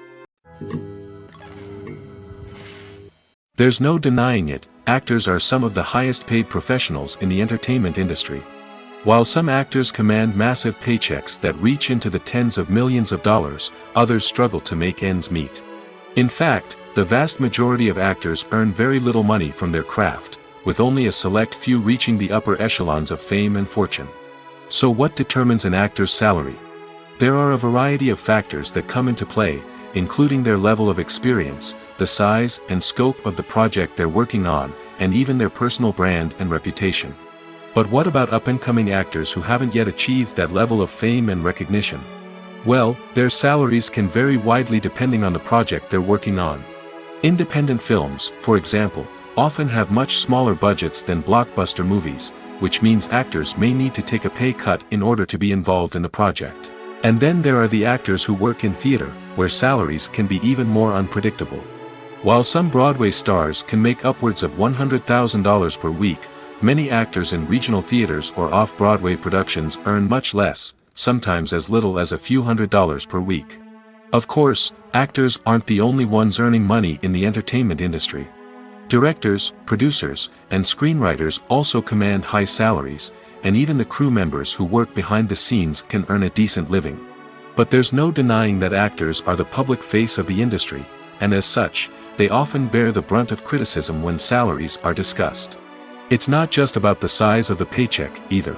There's no denying it, actors are some of the highest paid professionals in the entertainment industry. While some actors command massive paychecks that reach into the tens of millions of dollars, others struggle to make ends meet. In fact, the vast majority of actors earn very little money from their craft, with only a select few reaching the upper echelons of fame and fortune. So what determines an actor's salary? There are a variety of factors that come into play, including their level of experience, the size and scope of the project they're working on, and even their personal brand and reputation. But what about up-and-coming actors who haven't yet achieved that level of fame and recognition? Well, their salaries can vary widely depending on the project they're working on. Independent films, for example, often have much smaller budgets than blockbuster movies, which means actors may need to take a pay cut in order to be involved in the project. And then there are the actors who work in theater, where salaries can be even more unpredictable. While some Broadway stars can make upwards of $100,000 per week, many actors in regional theaters or off-Broadway productions earn much less, sometimes as little as a few $100s per week. Of course, actors aren't the only ones earning money in the entertainment industry. Directors, producers, and screenwriters also command high salaries, and even the crew members who work behind the scenes can earn a decent living. But there's no denying that actors are the public face of the industry, and as such, they often bear the brunt of criticism when salaries are discussed. It's not just about the size of the paycheck, either.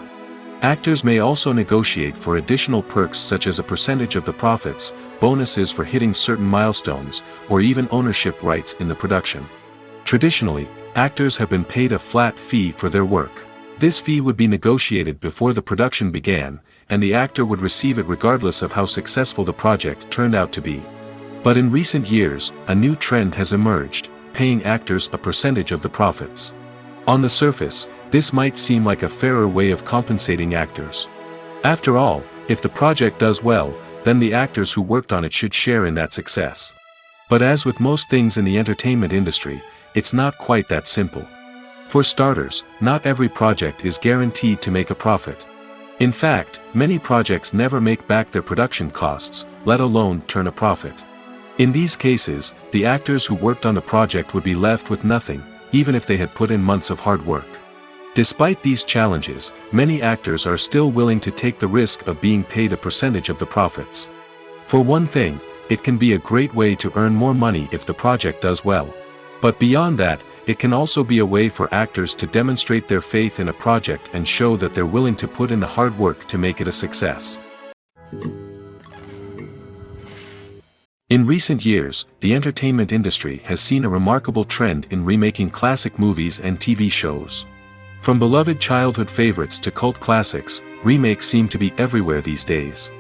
Actors may also negotiate for additional perks such as a percentage of the profits, bonuses for hitting certain milestones, or even ownership rights in the production. Traditionally, actors have been paid a flat fee for their work. This fee would be negotiated before the production began, and the actor would receive it regardless of how successful the project turned out to be. But in recent years, a new trend has emerged, paying actors a percentage of the profits. On the surface, this might seem like a fairer way of compensating actors. After all, if the project does well, then the actors who worked on it should share in that success. But as with most things in the entertainment industry, it's not quite that simple. For starters, not every project is guaranteed to make a profit. In fact, many projects never make back their production costs, let alone turn a profit. In these cases, the actors who worked on the project would be left with nothing, even if they had put in months of hard work. Despite these challenges, many actors are still willing to take the risk of being paid a percentage of the profits. For one thing, it can be a great way to earn more money if the project does well. But beyond that, it can also be a way for actors to demonstrate their faith in a project and show that they're willing to put in the hard work to make it a success. In recent years, the entertainment industry has seen a remarkable trend in remaking classic movies and TV shows. From beloved childhood favorites to cult classics, remakes seem to be everywhere these days.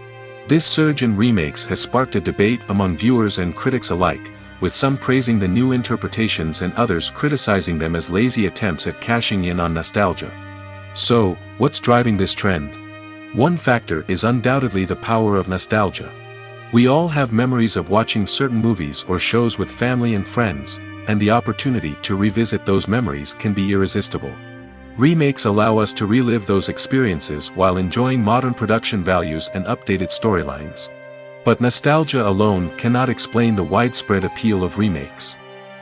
This surge in remakes has sparked a debate among viewers and critics alike, with some praising the new interpretations and others criticizing them as lazy attempts at cashing in on nostalgia. So, what's driving this trend? One factor is undoubtedly the power of nostalgia. We all have memories of watching certain movies or shows with family and friends, and the opportunity to revisit those memories can be irresistible. Remakes allow us to relive those experiences while enjoying modern production values and updated storylines. But nostalgia alone cannot explain the widespread appeal of remakes.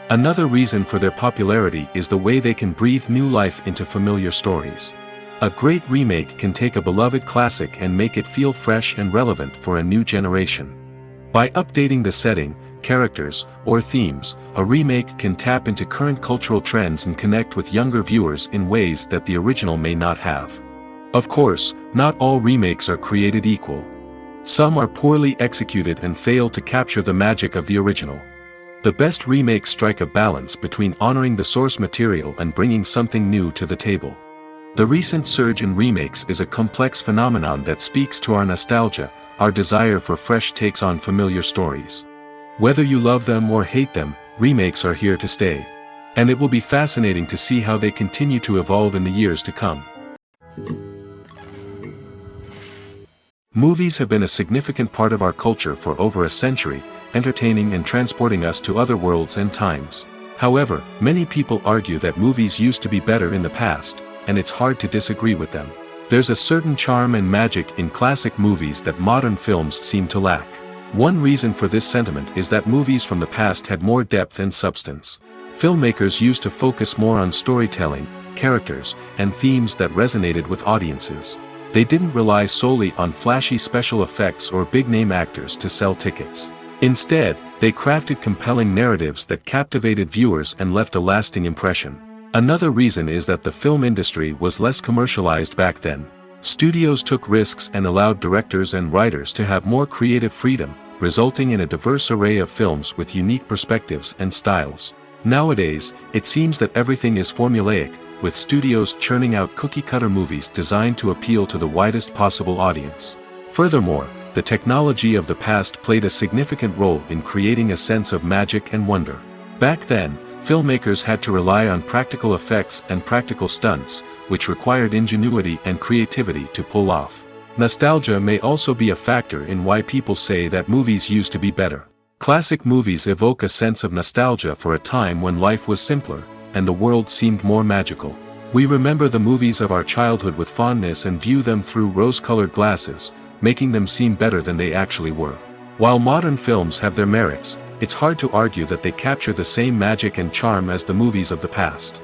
Another reason for their popularity is the way they can breathe new life into familiar stories. A great remake can take a beloved classic and make it feel fresh and relevant for a new generation. By updating the setting, characters, or themes, a remake can tap into current cultural trends and connect with younger viewers in ways that the original may not have. Of course, not all remakes are created equal. Some are poorly executed and fail to capture the magic of the original. The best remakes strike a balance between honoring the source material and bringing something new to the table. The recent surge in remakes is a complex phenomenon that speaks to our nostalgia, our desire for fresh takes on familiar stories. Whether you love them or hate them, remakes are here to stay. And it will be fascinating to see how they continue to evolve in the years to come. Movies have been a significant part of our culture for over a century, entertaining and transporting us to other worlds and times. However, many people argue that movies used to be better in the past, and it's hard to disagree with them. There's a certain charm and magic in classic movies that modern films seem to lack. One reason for this sentiment is that movies from the past had more depth and substance. Filmmakers used to focus more on storytelling, characters, and themes that resonated with audiences. They didn't rely solely on flashy special effects or big-name actors to sell tickets. Instead, they crafted compelling narratives that captivated viewers and left a lasting impression. Another reason is that the film industry was less commercialized back then. Studios took risks and allowed directors and writers to have more creative freedom, resulting in a diverse array of films with unique perspectives and styles. Nowadays, it seems that everything is formulaic, with studios churning out cookie-cutter movies designed to appeal to the widest possible audience. Furthermore, the technology of the past played a significant role in creating a sense of magic and wonder. Back then, filmmakers had to rely on practical effects and practical stunts, which required ingenuity and creativity to pull off. Nostalgia may also be a factor in why people say that movies used to be better. Classic movies evoke a sense of nostalgia for a time when life was simpler, and the world seemed more magical. We remember the movies of our childhood with fondness and view them through rose-colored glasses, making them seem better than they actually were. While modern films have their merits, it's hard to argue that they capture the same magic and charm as the movies of the past.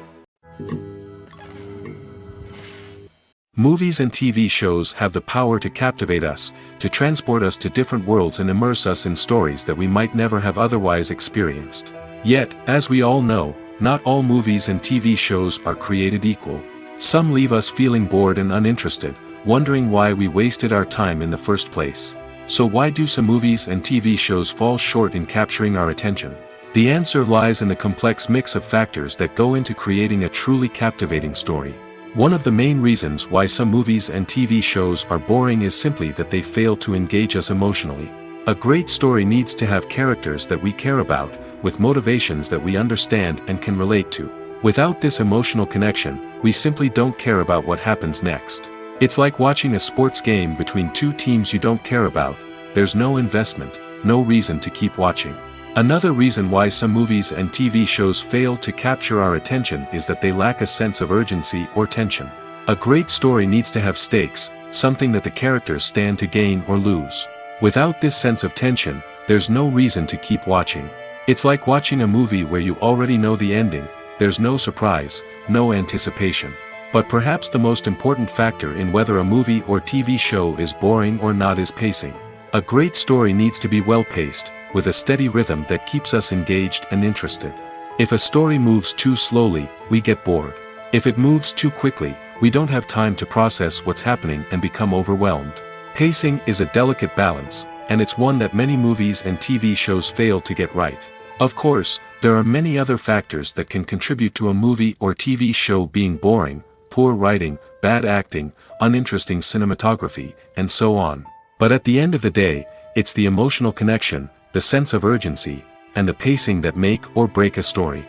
Movies and TV shows have the power to captivate us, to transport us to different worlds and immerse us in stories that we might never have otherwise experienced. Yet, as we all know, not all movies and TV shows are created equal. Some leave us feeling bored and uninterested, wondering why we wasted our time in the first place. So why do some movies and TV shows fall short in capturing our attention? The answer lies in the complex mix of factors that go into creating a truly captivating story. One of the main reasons why some movies and TV shows are boring is simply that they fail to engage us emotionally. A great story needs to have characters that we care about, with motivations that we understand and can relate to. Without this emotional connection, we simply don't care about what happens next. It's like watching a sports game between two teams you don't care about. There's no investment, no reason to keep watching. Another reason why some movies and TV shows fail to capture our attention is that they lack a sense of urgency or tension. A great story needs to have stakes, something that the characters stand to gain or lose. Without this sense of tension, there's no reason to keep watching. It's like watching a movie where you already know the ending. There's no surprise, no anticipation. But perhaps the most important factor in whether a movie or TV show is boring or not is pacing. A great story needs to be well-paced, with a steady rhythm that keeps us engaged and interested. If a story moves too slowly, we get bored. If it moves too quickly, we don't have time to process what's happening and become overwhelmed. Pacing is a delicate balance, and it's one that many movies and TV shows fail to get right. Of course, there are many other factors that can contribute to a movie or TV show being boring: poor writing, bad acting, uninteresting cinematography, and so on. But at the end of the day, it's the emotional connection, the sense of urgency, and the pacing that make or break a story.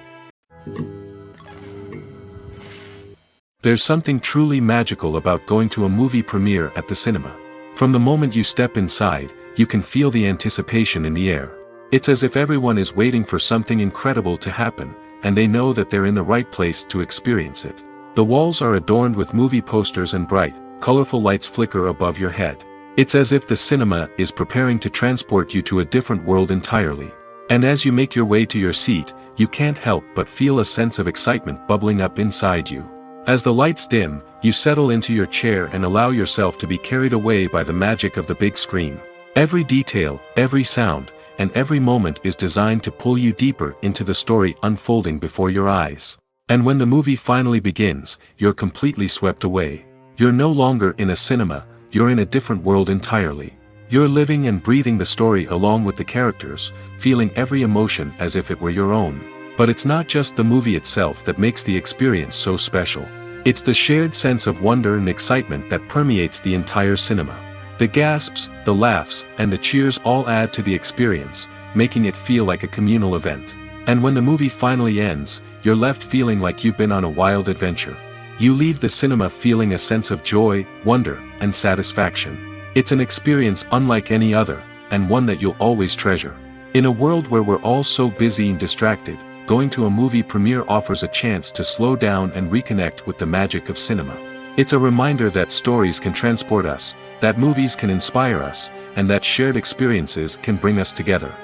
There's something truly magical about going to a movie premiere at the cinema. From the moment you step inside, you can feel the anticipation in the air. It's as if everyone is waiting for something incredible to happen, and they know that they're in the right place to experience it. The walls are adorned with movie posters and bright, colorful lights flicker above your head. It's as if the cinema is preparing to transport you to a different world entirely. And as you make your way to your seat, you can't help but feel a sense of excitement bubbling up inside you. As the lights dim, you settle into your chair and allow yourself to be carried away by the magic of the big screen. Every detail, every sound, and every moment is designed to pull you deeper into the story unfolding before your eyes. And when the movie finally begins, you're completely swept away. You're no longer in a cinema, you're in a different world entirely. You're living and breathing the story along with the characters, feeling every emotion as if it were your own. But it's not just the movie itself that makes the experience so special. It's the shared sense of wonder and excitement that permeates the entire cinema. The gasps, the laughs, and the cheers all add to the experience, making it feel like a communal event. And when the movie finally ends, you're left feeling like you've been on a wild adventure. You leave the cinema feeling a sense of joy, wonder, and satisfaction. It's an experience unlike any other, and one that you'll always treasure. In a world where we're all so busy and distracted, going to a movie premiere offers a chance to slow down and reconnect with the magic of cinema. It's a reminder that stories can transport us, that movies can inspire us, and that shared experiences can bring us together.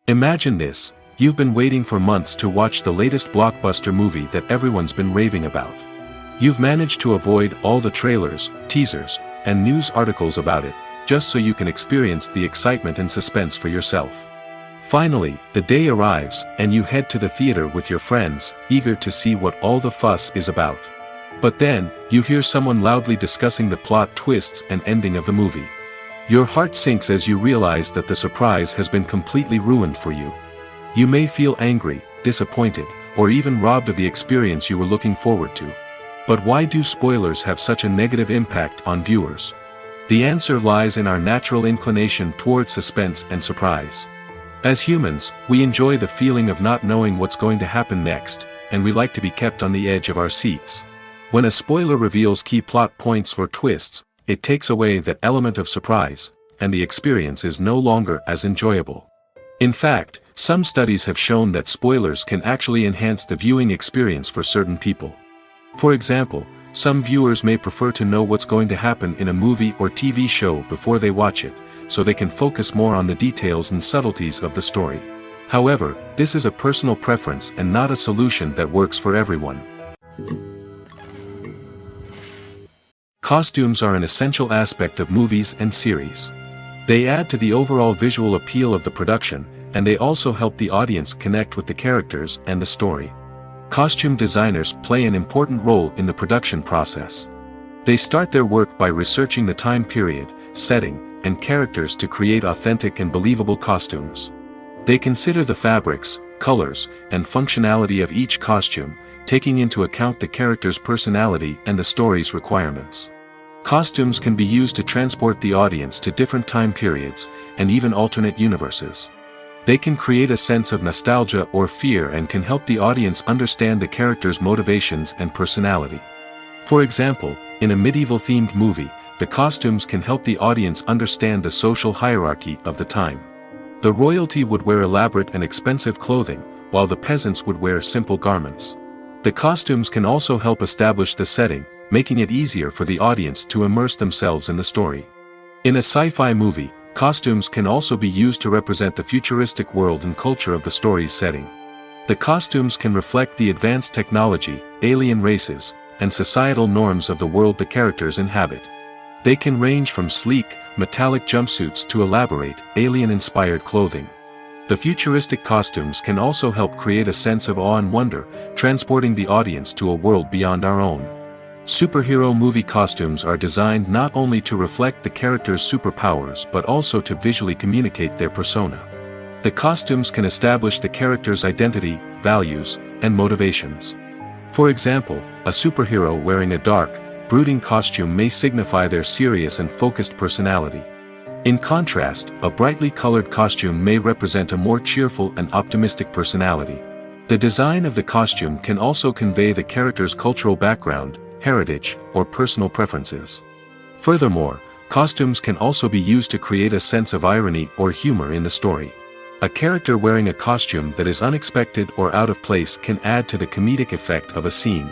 Imagine this: you've been waiting for months to watch the latest blockbuster movie that everyone's been raving about. You've managed to avoid all the trailers, teasers, and news articles about it, just so you can experience the excitement and suspense for yourself. Finally, the day arrives, and you head to the theater with your friends, eager to see what all the fuss is about. But then, you hear someone loudly discussing the plot twists and ending of the movie. Your heart sinks as you realize that the surprise has been completely ruined for you. You may feel angry, disappointed, or even robbed of the experience you were looking forward to. But why do spoilers have such a negative impact on viewers? The answer lies in our natural inclination toward suspense and surprise. As humans, we enjoy the feeling of not knowing what's going to happen next, and we like to be kept on the edge of our seats. When a spoiler reveals key plot points or twists, it takes away that element of surprise, and the experience is no longer as enjoyable. In fact, some studies have shown that spoilers can actually enhance the viewing experience for certain people. For example, some viewers may prefer to know what's going to happen in a movie or TV show before they watch it, so they can focus more on the details and subtleties of the story. However, this is a personal preference and not a solution that works for everyone. Costumes are an essential aspect of movies and series. They add to the overall visual appeal of the production, and they also help the audience connect with the characters and the story. Costume designers play an important role in the production process. They start their work by researching the time period, setting, and characters to create authentic and believable costumes. They consider the fabrics, colors, and functionality of each costume, taking into account the character's personality and the story's requirements. Costumes can be used to transport the audience to different time periods, and even alternate universes. They can create a sense of nostalgia or fear and can help the audience understand the character's motivations and personality. For example, in a medieval-themed movie, the costumes can help the audience understand the social hierarchy of the time. The royalty would wear elaborate and expensive clothing, while the peasants would wear simple garments. The costumes can also help establish the setting, making it easier for the audience to immerse themselves in the story. In a sci-fi movie, costumes can also be used to represent the futuristic world and culture of the story's setting. The costumes can reflect the advanced technology, alien races, and societal norms of the world the characters inhabit. They can range from sleek, metallic jumpsuits to elaborate, alien-inspired clothing. The futuristic costumes can also help create a sense of awe and wonder, transporting the audience to a world beyond our own. Superhero movie costumes are designed not only to reflect the character's superpowers but also to visually communicate their persona. The costumes can establish the character's identity, values, and motivations. For example, a superhero wearing a dark, brooding costume may signify their serious and focused personality. In contrast, a brightly colored costume may represent a more cheerful and optimistic personality. The design of the costume can also convey the character's cultural background, heritage, or personal preferences. Furthermore, costumes can also be used to create a sense of irony or humor in the story. A character wearing a costume that is unexpected or out of place can add to the comedic effect of a scene.